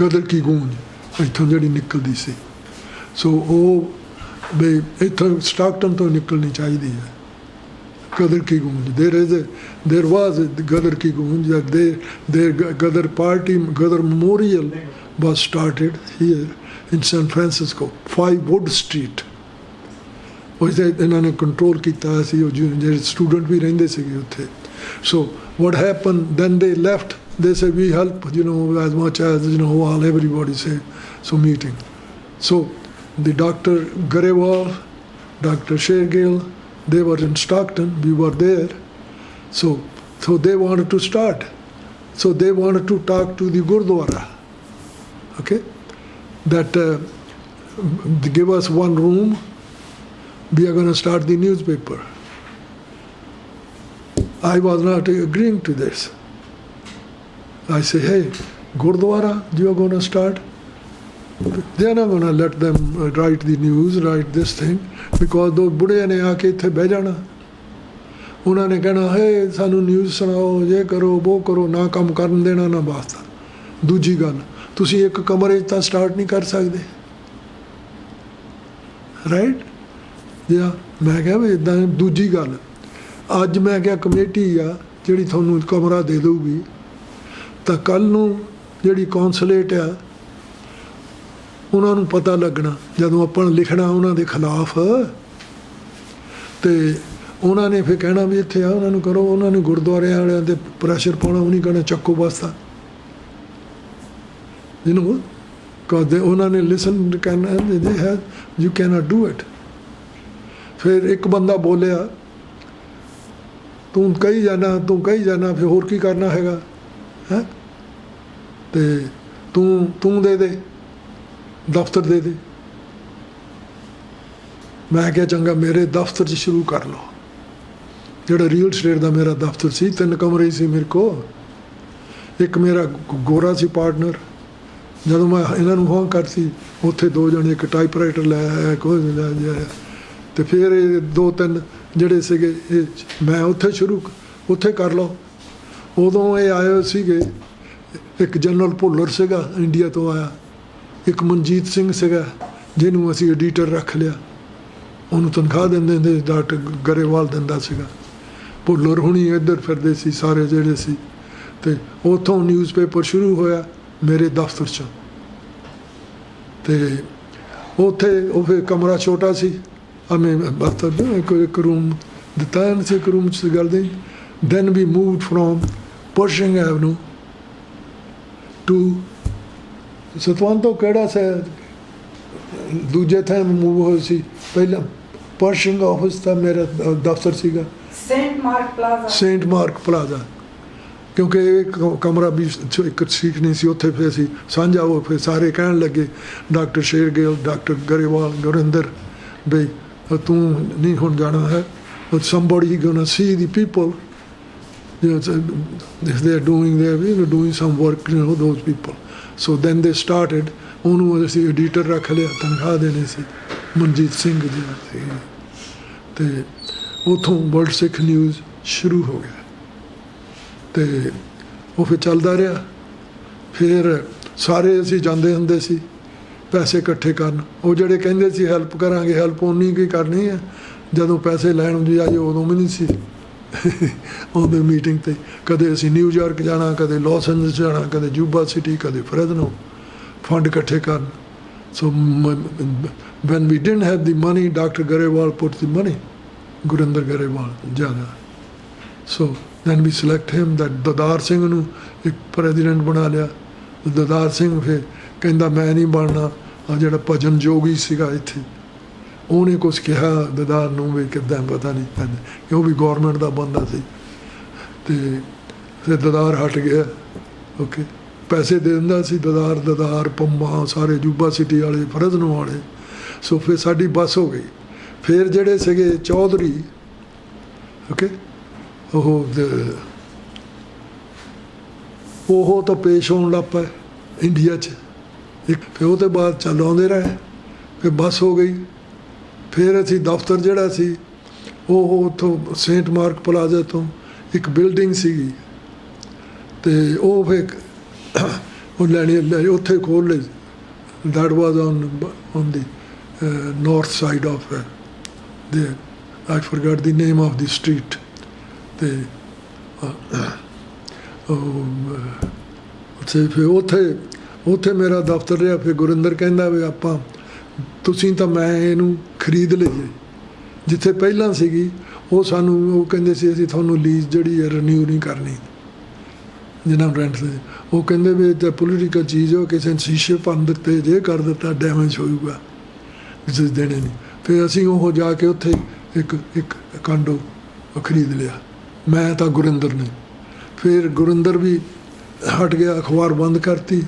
ਗਦਰ ਕੀ ਗੂੰਜ ਇੱਥੋਂ ਜਿਹੜੀ ਨਿਕਲਦੀ ਸੀ। ਸੋ ਉਹ ਵੀ ਇੱਥੋਂ ਸਟਾਕਟਨ ਤੋਂ ਨਿਕਲਣੀ ਚਾਹੀਦੀ ਹੈ, Gadar ki Gunj. There was a Gadar ki Gunj, that their Gadar party, Gadar Memorial was started here in San Francisco, 5 Wood Street. ਇਹਨਾਂ ਨੇ ਕੰਟਰੋਲ ਕੀਤਾ ਸੀ, ਉਹ ਜਿਹੜੇ ਸਟੂਡੈਂਟ ਵੀ ਰਹਿੰਦੇ ਸੀਗੇ ਉੱਥੇ। So what happened, then they left. They said, "We help, as much as, all everybody said." So meeting. So the Dr. Garewal, Dr. Shergill, they were in Stockton, we were there. So they wanted to start. So they wanted to talk to the Gurdwara, okay, that they give us one room, we are going to start the newspaper. I was not agreeing to this. I say, "Hey, Gurdwara, you are going to start?" They are not going to let them write the news, write this thing, because those ਬੁੜਿਆਂ ਨੇ ਆ ਕੇ ਇੱਥੇ ਬਹਿ ਜਾਣਾ, ਉਹਨਾਂ ਨੇ ਕਹਿਣਾ, "ਹੇ ਸਾਨੂੰ ਨਿਊਜ਼ ਸੁਣਾਓ, ਇਹ ਕਰੋ, ਉਹ ਕਰੋ", ਨਾ ਕੰਮ ਕਰਨ ਦੇਣਾ, ਨਾ ਵਾਸਤਾ। ਦੂਜੀ ਗੱਲ, ਤੁਸੀਂ ਇੱਕ ਕਮਰੇ 'ਚ ਤਾਂ ਸਟਾਰਟ ਨਹੀਂ ਕਰ ਸਕਦੇ, ਰਾਈਟ? ਜਾਂ ਮੈਂ ਕਿਹਾ ਵੀ ਇੱਦਾਂ। ਦੂਜੀ ਗੱਲ, ਅੱਜ ਮੈਂ ਕਿਹਾ ਕਮੇਟੀ ਆ ਜਿਹੜੀ ਤੁਹਾਨੂੰ ਕਮਰਾ ਦੇ ਦਊਗੀ, ਤਾਂ ਕੱਲ੍ਹ ਨੂੰ ਜਿਹੜੀ ਕੌਂਸਲੇਟ ਆ ਉਹਨਾਂ ਨੂੰ ਪਤਾ ਲੱਗਣਾ, ਜਦੋਂ ਆਪਾਂ ਲਿਖਣਾ ਉਹਨਾਂ ਦੇ ਖਿਲਾਫ, ਅਤੇ ਉਹਨਾਂ ਨੇ ਫਿਰ ਕਹਿਣਾ ਵੀ ਇੱਥੇ ਆ, ਉਹਨਾਂ ਨੂੰ ਕਰੋ, ਉਹਨਾਂ ਨੂੰ ਗੁਰਦੁਆਰਿਆਂ ਵਾਲਿਆਂ 'ਤੇ ਪ੍ਰੈਸ਼ਰ ਪਾਉਣਾ, ਉਹ ਨਹੀਂ ਕਹਿਣਾ ਚੱਕੋ ਬਸਤਾ, ਉਹਨਾਂ ਨੇ ਲਿਸਨ ਕਹਿਣਾ, ਯੂ ਕੈਨੋਟ ਡੂ ਇਟ। ਫਿਰ ਇੱਕ ਬੰਦਾ ਬੋਲਿਆ, ਤੂੰ ਕਹੀ ਜਾਣਾ, ਫਿਰ ਹੋਰ ਕੀ ਕਰਨਾ ਹੈਗਾ, ਹੈਂ, ਅਤੇ ਤੂੰ ਦੇ ਦਫ਼ਤਰ ਦੇ ਦੇ। ਮੈਂ ਕਿਹਾ ਚੰਗਾ, ਮੇਰੇ ਦਫ਼ਤਰ 'ਚ ਸ਼ੁਰੂ ਕਰ ਲਓ। ਜਿਹੜਾ ਰੀਅਲ ਸਟੇਟ ਦਾ ਮੇਰਾ ਦਫ਼ਤਰ ਸੀ, 3 ਕਮਰੇ ਸੀ ਮੇਰੇ ਕੋਲ, ਇੱਕ ਮੇਰਾ ਗੋਰਾ ਸੀ ਪਾਰਟਨਰ। ਜਦੋਂ ਮੈਂ ਇਹਨਾਂ ਨੂੰ ਫੋਨ ਕਰਤੀ, ਉੱਥੇ 2 ਜਣੇ ਇੱਕ ਟਾਈਪਰਾਈਟਰ ਲੈ ਆਇਆ, ਕੋਈ ਲੈ ਆਇਆ। ਅਤੇ ਫਿਰ ਇਹ 2-3 ਜਿਹੜੇ ਸੀਗੇ, ਇਹ ਮੈਂ ਉੱਥੇ ਕਰ ਲਓ। ਉਦੋਂ ਇਹ ਆਏ ਸੀਗੇ, ਇੱਕ ਜਨਰਲ ਭੁੱਲਰ ਸੀਗਾ ਇੰਡੀਆ ਤੋਂ ਆਇਆ, ਇੱਕ ਮਨਜੀਤ ਸਿੰਘ ਸੀਗਾ ਜਿਹਨੂੰ ਅਸੀਂ ਐਡੀਟਰ ਰੱਖ ਲਿਆ। ਉਹਨੂੰ ਤਨਖਾਹ ਦਿੰਦੇ ਹੁੰਦੇ, ਡਾਕਟਰ ਗਰੇਵਾਲ ਦਿੰਦਾ ਸੀਗਾ। ਭੁੱਲਰ ਹੁਣੀ ਇੱਧਰ ਫਿਰਦੇ ਸੀ ਸਾਰੇ ਜਿਹੜੇ ਸੀ। ਅਤੇ ਉੱਥੋਂ ਨਿਊਜ਼ਪੇਪਰ ਸ਼ੁਰੂ ਹੋਇਆ ਮੇਰੇ ਦਫ਼ਤਰ 'ਚ। ਅਤੇ ਉੱਥੇ ਉਹ ਫਿਰ ਕਮਰਾ ਛੋਟਾ ਸੀ, ਮੈਂ ਦਫ਼ਤਰ ਇੱਕ ਰੂਮ ਦਿੱਤਾ ਇਹਨਾਂ ਸੀ, ਇੱਕ ਰੂਮ 'ਚ ਗੱਲ ਦੀ। Then we moved from Pershing Avenue to Satwant ਤੋਂ ਕਿਹੜਾ ਸੇ ਦੂਜੇ ਥਾਂ ਮੂਵ ਹੋਏ ਸੀ। ਪਹਿਲਾਂ ਪਰਸ਼ਿੰਗ ਆਫਿਸ ਦਾ ਮੇਰਾ ਦਫ਼ਤਰ ਸੀਗਾ, ਸੇਂਟ ਮਾਰਕ ਪਲਾਜ਼ਾ। ਕਿਉਂਕਿ ਇਹ ਕਮਰਾ ਵੀ ਇੱਕ ਠੀਕ ਨਹੀਂ ਸੀ, ਉੱਥੇ ਫਿਰ ਅਸੀਂ ਸਾਂਝਾ ਹੋ। ਫਿਰ ਸਾਰੇ ਕਹਿਣ ਲੱਗੇ, ਡਾਕਟਰ ਸ਼ੇਰਗਿੱਲ, ਡਾਕਟਰ ਗਰੇਵਾਲ, ਗੁਰਿੰਦਰ, ਬਈ ਤੂੰ ਨਹੀਂ ਹੁਣ ਜਾਣਾ ਹੈ। somebody gonna see the people, if they're doing some work, those people. So then they started, ਉਹਨੂੰ ਅਸੀਂ ਐਡੀਟਰ ਰੱਖ ਲਿਆ, ਤਨਖਾਹ ਦੇਣੀ ਸੀ, ਮਨਜੀਤ ਸਿੰਘ ਜਿਹੜਾ ਸੀ। ਅਤੇ ਉੱਥੋਂ ਵਰਲਡ ਸਿੱਖ ਨਿਊਜ਼ ਸ਼ੁਰੂ ਹੋ ਗਿਆ। ਅਤੇ ਉਹ ਫਿਰ ਚੱਲਦਾ ਰਿਹਾ। ਫਿਰ ਸਾਰੇ ਅਸੀਂ ਜਾਂਦੇ ਹੁੰਦੇ ਸੀ ਪੈਸੇ ਇਕੱਠੇ ਕਰਨ। ਉਹ ਜਿਹੜੇ ਕਹਿੰਦੇ ਸੀ ਹੈਲਪ ਕਰਾਂਗੇ, ਹੈਲਪ ਉਨੀ ਕੀ ਕਰਨੀ ਹੈ। ਜਦੋਂ ਪੈਸੇ ਲੈਣ ਦੀ ਆਈ ਉਦੋਂ ਵੀ ਨਹੀਂ ਸੀ ਆਉਂਦੇ ਮੀਟਿੰਗ 'ਤੇ। ਕਦੇ ਅਸੀਂ ਨਿਊਯਾਰਕ ਜਾਣਾ, ਕਦੇ ਲਾਸ ਐਂਜਲਸ ਜਾਣਾ, ਕਦੇ ਜੂਬਾ ਸਿਟੀ, ਕਦੇ ਫਰੈਜ਼ਨੋ, ਫੰਡ ਇਕੱਠੇ ਕਰਨ। So when we didn't have the money, doctor Grewal put the money, Gurinder Grewal ਜ਼ਿਆਦਾ। So then we select him that. Dadar Singh ਨੂੰ ਇੱਕ ਪ੍ਰੈਜ਼ੀਡੈਂਟ ਬਣਾ ਲਿਆ। ਦਦਾਰ ਸਿੰਘ ਫਿਰ ਕਹਿੰਦਾ ਮੈਂ ਨਹੀਂ ਬਣਨਾ। ਆ ਜਿਹੜਾ ਭਜਨ ਜੋਗੀ ਸੀਗਾ ਇੱਥੇ, ਉਹਨੇ ਕੁਛ ਕਿਹਾ ਦਦਾਰ ਨੂੰ ਵੀ ਕਿੱਦਾਂ ਪਤਾ ਨਹੀਂ ਪੈਂਦਾ, ਕਿ ਉਹ ਵੀ ਗੌਰਮੈਂਟ ਦਾ ਬੰਦਾ ਸੀ। ਅਤੇ ਫਿਰ ਦਦਾਰ ਹਟ ਗਿਆ। ਓਕੇ, ਪੈਸੇ ਦੇ ਦਿੰਦਾ ਸੀ ਦਦਾਰ, ਪੰਮਾ, ਸਾਰੇ ਜੂਬਾ ਸਿਟੀ ਵਾਲੇ, ਫਰਜ਼ਨੋ ਵਾਲੇ। ਸੋ ਫਿਰ ਸਾਡੀ ਬੱਸ ਹੋ ਗਈ। ਫਿਰ ਜਿਹੜੇ ਸੀਗੇ ਚੌਧਰੀ, ਓਕੇ, ਉਹ ਤਾਂ ਪੇਸ਼ ਹੋਣ ਲੱਗ ਪਏ ਇੰਡੀਆ 'ਚ। ਫਿਰ ਉਹ ਤੋਂ ਬਾਅਦ ਚੱਲ ਆਉਂਦੇ ਰਹੇ। ਫਿਰ ਬੱਸ ਹੋ ਗਈ। ਫਿਰ ਅਸੀਂ ਦਫ਼ਤਰ ਜਿਹੜਾ ਸੀ, ਉਹ ਉੱਥੋਂ ਸੇਂਟ ਮਾਰਕ ਪਲਾਜ਼ਾ ਤੋਂ ਇੱਕ ਬਿਲਡਿੰਗ ਸੀਗੀ, ਅਤੇ ਉਹ ਫਿਰ ਉਹ ਲੈਣੀ ਉੱਥੇ ਖੋਲ੍ਹ ਲਈ। That was on the north side of ਦੇ, ਆਈ ਫੋਰਗਾਟ ਦੀ ਨੇਮ ਆਫ ਦੀ ਸਟਰੀਟ। ਅਤੇ ਫਿਰ ਉੱਥੇ ਮੇਰਾ ਦਫ਼ਤਰ ਰਿਹਾ। ਫਿਰ ਗੁਰਿੰਦਰ ਕਹਿੰਦਾ ਵੀ ਆਪਾਂ ਤੁਸੀਂ ਤਾਂ ਮੈਂ ਇਹਨੂੰ ਖਰੀਦ ਲਈਏ। ਜਿੱਥੇ ਪਹਿਲਾਂ ਸੀਗੀ ਉਹ ਸਾਨੂੰ ਉਹ ਕਹਿੰਦੇ ਸੀ ਅਸੀਂ ਤੁਹਾਨੂੰ ਲੀਜ਼ ਜਿਹੜੀ ਹੈ ਰੀਨਿਊ ਨਹੀਂ ਕਰਨੀ, ਜਿਨ੍ਹਾਂ ਨੂੰ ਰੈਂਟ 'ਤੇ। ਉਹ ਕਹਿੰਦੇ ਵੀ ਤਾਂ ਪੋਲੀਟੀਕਲ ਚੀਜ਼ ਉਹ ਕਿਸੇ ਨੇ ਸ਼ੀਸ਼ੇ ਭੰਨ ਦਿੱਤੇ, ਜੇ ਕਰ ਦਿੱਤਾ ਡੈਮੇਜ ਹੋਊਗਾ, ਤੁਸੀਂ ਦੇਣੇ ਨਹੀਂ। ਫਿਰ ਅਸੀਂ ਉਹ ਜਾ ਕੇ ਉੱਥੇ ਇੱਕ ਕਾਂਡੋ ਖਰੀਦ ਲਿਆ, ਮੈਂ ਤਾਂ ਗੁਰਿੰਦਰ ਨੇ। ਫਿਰ ਗੁਰਿੰਦਰ ਵੀ ਹਟ ਗਿਆ, ਅਖਬਾਰ ਬੰਦ ਕਰਤੀ।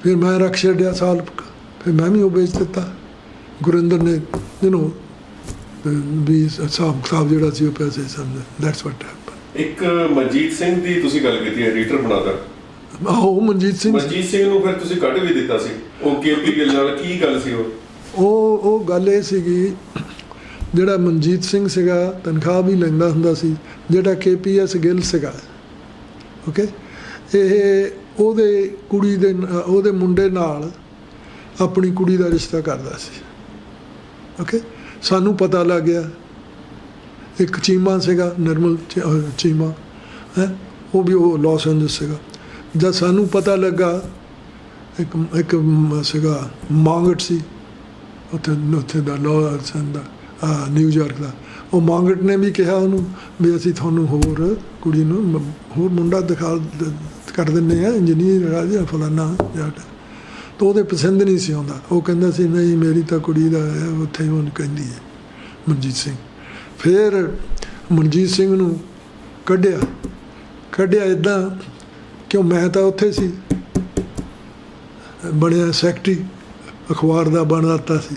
ਫਿਰ ਮੈਂ ਰੱਖ ਛੱਡਿਆ ਸਾਲ, ਫਿਰ ਮੈਂ ਵੀ ਉਹ ਵੇਚ ਦਿੱਤਾ। ਗੁਰਿੰਦਰ ਨੇ ਵੀ ਹਿਸਾਬ ਕਿਤਾਬ ਜਿਹੜਾ ਸੀ ਉਹ ਪੈਸੇ ਸਮਝਿਆ। That's what happen. ਇੱਕ ਮਨਜੀਤ ਸਿੰਘ ਦੀ ਤੁਸੀਂ ਗੱਲ ਕੀਤੀ, ਐਡੀਟਰ ਬਣਾਤਾ। ਆਹੋ, ਮਨਜੀਤ ਸਿੰਘ ਨੂੰ ਫਿਰ ਤੁਸੀਂ ਕੱਢ ਵੀ ਦਿੱਤਾ ਸੀ। ਉਹ KP ਗਿੱਲ ਨਾਲ ਕੀ ਗੱਲ ਸੀ? ਉਹ ਗੱਲ ਇਹ ਸੀਗੀ, ਜਿਹੜਾ ਮਨਜੀਤ ਸਿੰਘ ਸੀਗਾ ਤਨਖਾਹ ਵੀ ਲੈਂਦਾ ਹੁੰਦਾ ਸੀ, ਜਿਹੜਾ KPS ਗਿੱਲ ਸੀਗਾ, ਓਕੇ, ਇਹ ਉਹਦੇ ਮੁੰਡੇ ਨਾਲ ਆਪਣੀ ਕੁੜੀ ਦਾ ਰਿਸ਼ਤਾ ਕਰਦਾ ਸੀ। ਓਕੇ, ਸਾਨੂੰ ਪਤਾ ਲੱਗ ਗਿਆ। ਇੱਕ ਚੀਮਾ ਸੀਗਾ, ਨਿਰਮਲ ਚੀਮਾ ਹੈ, ਉਹ ਵੀ ਉਹ ਲਾਸ ਐਂਜਲਸ ਸੀਗਾ। ਜਦ ਸਾਨੂੰ ਪਤਾ ਲੱਗਾ, ਇੱਕ ਸੀਗਾ ਮਾਂਗਟ ਸੀ ਉੱਥੇ ਦਾ ਲਾਸ ਦਾ, ਨਿਊਯਾਰਕ ਦਾ। ਉਹ ਮਾਂਗਟ ਨੇ ਵੀ ਕਿਹਾ ਉਹਨੂੰ ਵੀ ਅਸੀਂ ਤੁਹਾਨੂੰ ਹੋਰ ਕੁੜੀ ਨੂੰ ਹੋਰ ਮੁੰਡਾ ਕਰ ਦਿੰਦੇ ਹਾਂ, ਇੰਜੀਨੀਅਰ ਰਾਜਾ ਫਲਾਨਾ ਜੱਟ। ਤਾਂ ਉਹਦੇ ਪਸੰਦ ਨਹੀਂ ਸੀ ਆਉਂਦਾ। ਉਹ ਕਹਿੰਦਾ ਸੀ ਨਹੀਂ, ਮੇਰੀ ਤਾਂ ਕੁੜੀ ਦਾ ਹੈ, ਉੱਥੇ ਹੀ ਉਹਨੂੰ ਕਹਿੰਦੀ ਹੈ ਮਨਜੀਤ ਸਿੰਘ। ਫਿਰ ਮਨਜੀਤ ਸਿੰਘ ਨੂੰ ਕੱਢਿਆ ਇੱਦਾਂ, ਕਿਉਂ ਮੈਂ ਤਾਂ ਉੱਥੇ ਸੀ, ਬਣਿਆ ਸੈਕਟਰੀ ਅਖਬਾਰ ਦਾ ਬਣ ਦਿੱਤਾ ਸੀ,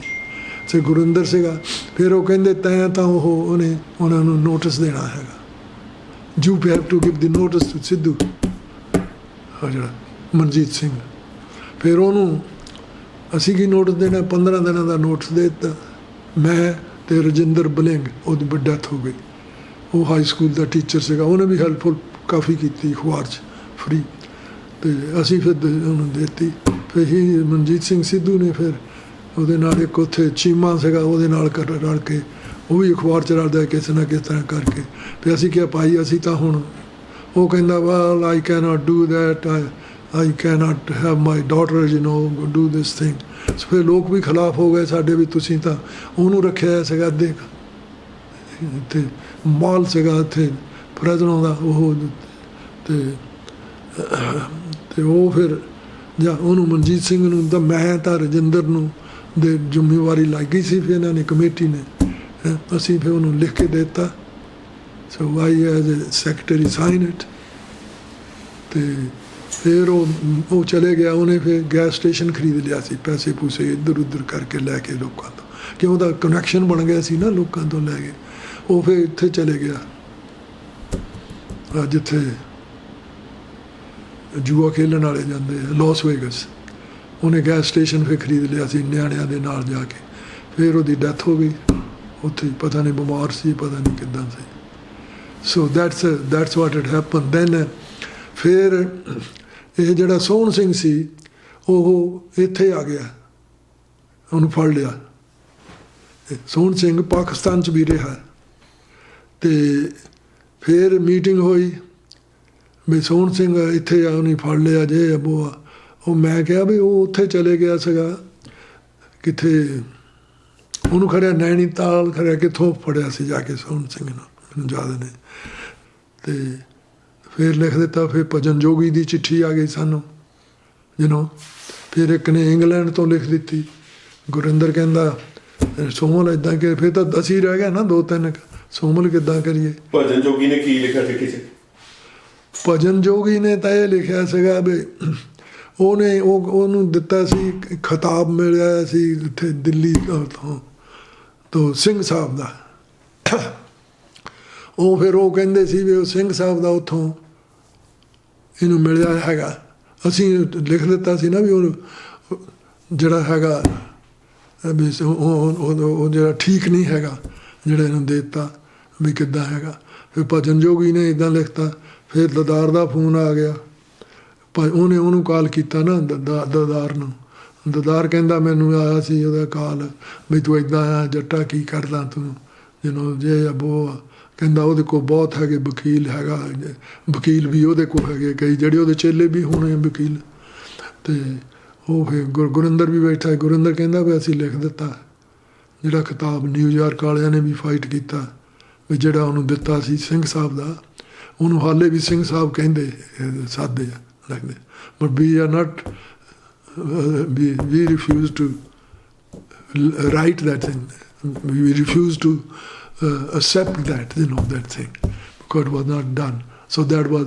ਤੇ ਗੁਰਿੰਦਰ ਸੀਗਾ। ਫਿਰ ਉਹ ਕਹਿੰਦੇ ਤੈਂ ਤਾਂ ਉਹਨਾਂ ਨੂੰ ਨੋਟਿਸ ਦੇਣਾ ਹੈਗਾ, you have to give the notice to Sidhu. ਜਿਹੜਾ ਮਨਜੀਤ ਸਿੰਘ। ਫਿਰ ਉਹਨੂੰ ਅਸੀਂ ਕੀ ਨੋਟਿਸ ਦੇਣਾ, 15 ਦਿਨਾਂ ਦਾ ਨੋਟਿਸ ਦੇ ਦਿੱਤਾ। ਮੈਂ ਤੇ ਰਜਿੰਦਰ ਬਲਿੰਗ, ਉਹਦੀ ਡੈਥ ਹੋ ਗਈ। ਉਹ ਹਾਈ ਸਕੂਲ ਦਾ ਟੀਚਰ ਸੀਗਾ, ਉਹਨੇ ਵੀ ਹੈਲਪਫੁਲ ਕਾਫੀ ਕੀਤੀ ਅਖਬਾਰ 'ਚ ਫਰੀ। ਅਤੇ ਅਸੀਂ ਫਿਰ ਉਹਨੂੰ ਦੇਤੀ। ਫਿਰ ਹੀ ਮਨਜੀਤ ਸਿੰਘ ਸਿੱਧੂ ਨੇ ਫਿਰ ਉਹਦੇ ਨਾਲ ਇੱਕ ਉੱਥੇ ਚੀਮਾ ਸੀਗਾ, ਉਹਦੇ ਨਾਲ ਰਲ ਕੇ ਉਹ ਵੀ ਅਖਬਾਰ 'ਚ ਰਲਦਾ ਕਿਸੇ ਨਾ ਕਿਸ ਤਰ੍ਹਾਂ ਕਰਕੇ। ਫਿਰ ਅਸੀਂ ਕਿਹਾ ਭਾਈ ਅਸੀਂ ਤਾਂ ਹੁਣ, ਉਹ ਕਹਿੰਦਾ well I cannot do that, I cannot have my daughter you know do this thing. ਫਿਰ ਲੋਕ ਵੀ ਖਿਲਾਫ ਹੋ ਗਏ ਸਾਡੇ ਵੀ, ਤੁਸੀਂ ਤਾਂ ਉਹਨੂੰ ਰੱਖਿਆ ਸੀਗਾ ਅੱਧੇ ਇੱਥੇ ਮਾਲ ਸੀਗਾ ਇੱਥੇ ਫਰਜ਼ਨੋਂ ਦਾ ਉਹ, ਅਤੇ ਉਹ ਫਿਰ ਜਾਂ ਉਹਨੂੰ ਮਨਜੀਤ ਸਿੰਘ ਨੂੰ ਤਾਂ ਮੈਂ ਤਾਂ ਰਜਿੰਦਰ ਨੂੰ ਦੇ ਜ਼ਿੰਮੇਵਾਰੀ ਲੱਗ ਗਈ ਸੀ। ਫਿਰ ਇਹਨਾਂ ਨੇ ਕਮੇਟੀ ਨੇ ਅਸੀਂ ਫਿਰ ਉਹਨੂੰ ਲਿਖ ਕੇ ਦੇ ਦਿੱਤਾ। So I as a secretary sign it. ਅਤੇ ਫਿਰ ਉਹ ਚਲੇ ਗਿਆ। ਉਹਨੇ ਫਿਰ ਗੈਸ ਸਟੇਸ਼ਨ ਖਰੀਦ ਲਿਆ ਸੀ, ਪੈਸੇ ਪੂਸੇ ਇੱਧਰ ਉੱਧਰ ਕਰਕੇ ਲੈ ਕੇ ਲੋਕਾਂ ਤੋਂ, ਕਿ ਉਹਦਾ ਕਨੈਕਸ਼ਨ ਬਣ ਗਿਆ ਸੀ ਨਾ ਲੋਕਾਂ ਤੋਂ ਲੈ ਕੇ। ਉਹ ਫਿਰ ਇੱਥੇ ਚਲੇ ਗਿਆ ਜਿੱਥੇ ਜੂਆ ਖੇਲਣ ਵਾਲੇ ਜਾਂਦੇ ਆ, ਲਾਸ ਵੇਗਸ। ਉਹਨੇ ਗੈਸ ਸਟੇਸ਼ਨ ਫਿਰ ਖਰੀਦ ਲਿਆ ਸੀ ਨਿਆਣਿਆਂ ਦੇ ਨਾਲ ਜਾ ਕੇ। ਫਿਰ ਉਹਦੀ ਡੈਥ ਹੋ ਗਈ ਉੱਥੇ, ਪਤਾ ਨਹੀਂ ਬਿਮਾਰ ਸੀ, ਪਤਾ ਨਹੀਂ ਕਿੱਦਾਂ ਸੀ। So that's what it happen then. ਫਿਰ ਇਹ ਜਿਹੜਾ ਸੋਹਣ ਸਿੰਘ ਸੀ ਉਹ ਇੱਥੇ ਆ ਗਿਆ, ਉਹਨੂੰ ਫੜ ਲਿਆ। ਸੋਹਣ ਸਿੰਘ ਪਾਕਿਸਤਾਨ 'ਚ ਵੀ ਰਿਹਾ। ਅਤੇ ਫਿਰ ਮੀਟਿੰਗ ਹੋਈ ਵੀ ਸੋਹਣ ਸਿੰਘ ਇੱਥੇ ਆ, ਉਹਨੇ ਫੜ ਲਿਆ ਜੇ ਅਬੋ ਆ। ਉਹ ਮੈਂ ਕਿਹਾ ਵੀ ਉਹ ਉੱਥੇ ਚਲੇ ਗਿਆ ਸੀਗਾ ਕਿੱਥੇ, ਉਹਨੂੰ ਖੜਿਆ ਨੈਣੀਤਾਲ, ਖੜਿਆ ਕਿੱਥੋਂ ਫੜਿਆ ਸੀ ਜਾ ਕੇ ਸੋਹਣ ਸਿੰਘ ਨੂੰ, ਮੈਨੂੰ ਯਾਦ ਨਹੀਂ। ਅਤੇ ਫਿਰ ਲਿਖ ਦਿੱਤਾ। ਫਿਰ ਭਜਨ ਜੋਗੀ ਦੀ ਚਿੱਠੀ ਆ ਗਈ ਸਾਨੂੰ ਫਿਰ ਇੱਕ ਨੇ ਇੰਗਲੈਂਡ ਤੋਂ ਲਿਖ ਦਿੱਤੀ। ਗੁਰਿੰਦਰ ਕਹਿੰਦਾ ਸੋਮਲ ਇੱਦਾਂ ਕਿ ਫਿਰ ਤਾਂ ਅਸੀਂ ਰਹਿ ਗਿਆ ਨਾ 2-3, ਸੋਮਲ ਕਿੱਦਾਂ ਕਰੀਏ। ਭਜਨ ਜੋਗੀ ਨੇ ਕੀ ਲਿਖਿਆ ਚਿੱਠੀ 'ਚ? ਭਜਨ ਜੋਗੀ ਨੇ ਤਾਂ ਇਹ ਲਿਖਿਆ ਸੀਗਾ ਵੀ ਉਹਨੂੰ ਦਿੱਤਾ ਸੀ ਖਿਤਾਬ ਮਿਲਿਆ ਸੀ ਇੱਥੇ ਦਿੱਲੀ ਤੋਂ ਸਿੰਘ ਸਾਹਿਬ ਦਾ। ਉਹ ਫਿਰ ਉਹ ਕਹਿੰਦੇ ਸੀ ਵੀ ਉਹ ਸਿੰਘ ਸਾਹਿਬ ਦਾ ਉੱਥੋਂ ਇਹਨੂੰ ਮਿਲਿਆ ਹੈਗਾ। ਅਸੀਂ ਲਿਖ ਦਿੱਤਾ ਸੀ ਨਾ ਵੀ ਉਹਨੂੰ ਜਿਹੜਾ ਹੈਗਾ ਵੀ ਉਹ ਜਿਹੜਾ ਠੀਕ ਨਹੀਂ ਹੈਗਾ, ਜਿਹੜਾ ਇਹਨੂੰ ਦੇ ਦਿੱਤਾ ਵੀ ਕਿੱਦਾਂ ਹੈਗਾ। ਫਿਰ ਭਜਨ ਜੋਗੀ ਨੇ ਇੱਦਾਂ ਲਿਖਤਾ। ਫਿਰ ਦਦਾਰ ਦਾ ਫੋਨ ਆ ਗਿਆ। ਉਹਨੇ ਉਹਨੂੰ ਕਾਲ ਕੀਤਾ ਨਾ ਦਦਾਰ ਨੂੰ। ਦਦਾਰ ਕਹਿੰਦਾ ਮੈਨੂੰ ਆਇਆ ਸੀ ਉਹਦਾ ਕਾਲ ਵੀ ਤੂੰ ਇੱਦਾਂ ਆ ਜੱਟਾ, ਕੀ ਕਰਦਾ ਤੂੰ ਜੇ ਬੋ। ਕਹਿੰਦਾ ਉਹਦੇ ਕੋਲ ਬਹੁਤ ਹੈਗੇ ਵਕੀਲ ਹੈਗਾ, ਵਕੀਲ ਵੀ ਉਹਦੇ ਕੋਲ ਹੈਗੇ ਕਈ, ਜਿਹੜੇ ਉਹਦੇ ਚੇਲੇ ਵੀ ਹੋਣੇ ਵਕੀਲ। ਅਤੇ ਉਹ ਫਿਰ ਗੁਰਿੰਦਰ ਵੀ ਬੈਠਾ। ਗੁਰਿੰਦਰ ਕਹਿੰਦਾ ਵੀ ਅਸੀਂ ਲਿਖ ਦਿੱਤਾ ਜਿਹੜਾ ਖਿਤਾਬ, ਨਿਊਯਾਰਕ ਵਾਲਿਆਂ ਨੇ ਵੀ ਫਾਈਟ ਕੀਤਾ ਵੀ ਜਿਹੜਾ ਉਹਨੂੰ ਦਿੱਤਾ ਸੀ ਸਿੰਘ ਸਾਹਿਬ ਦਾ, ਉਹਨੂੰ ਹਾਲੇ ਵੀ ਸਿੰਘ ਸਾਹਿਬ ਕਹਿੰਦੇ ਸਾਦੇ ਆ ਲੱਗਦੇ। But we are not, we refuse to write that thing. We refuse to accept that, that thing, because it was not done. So that was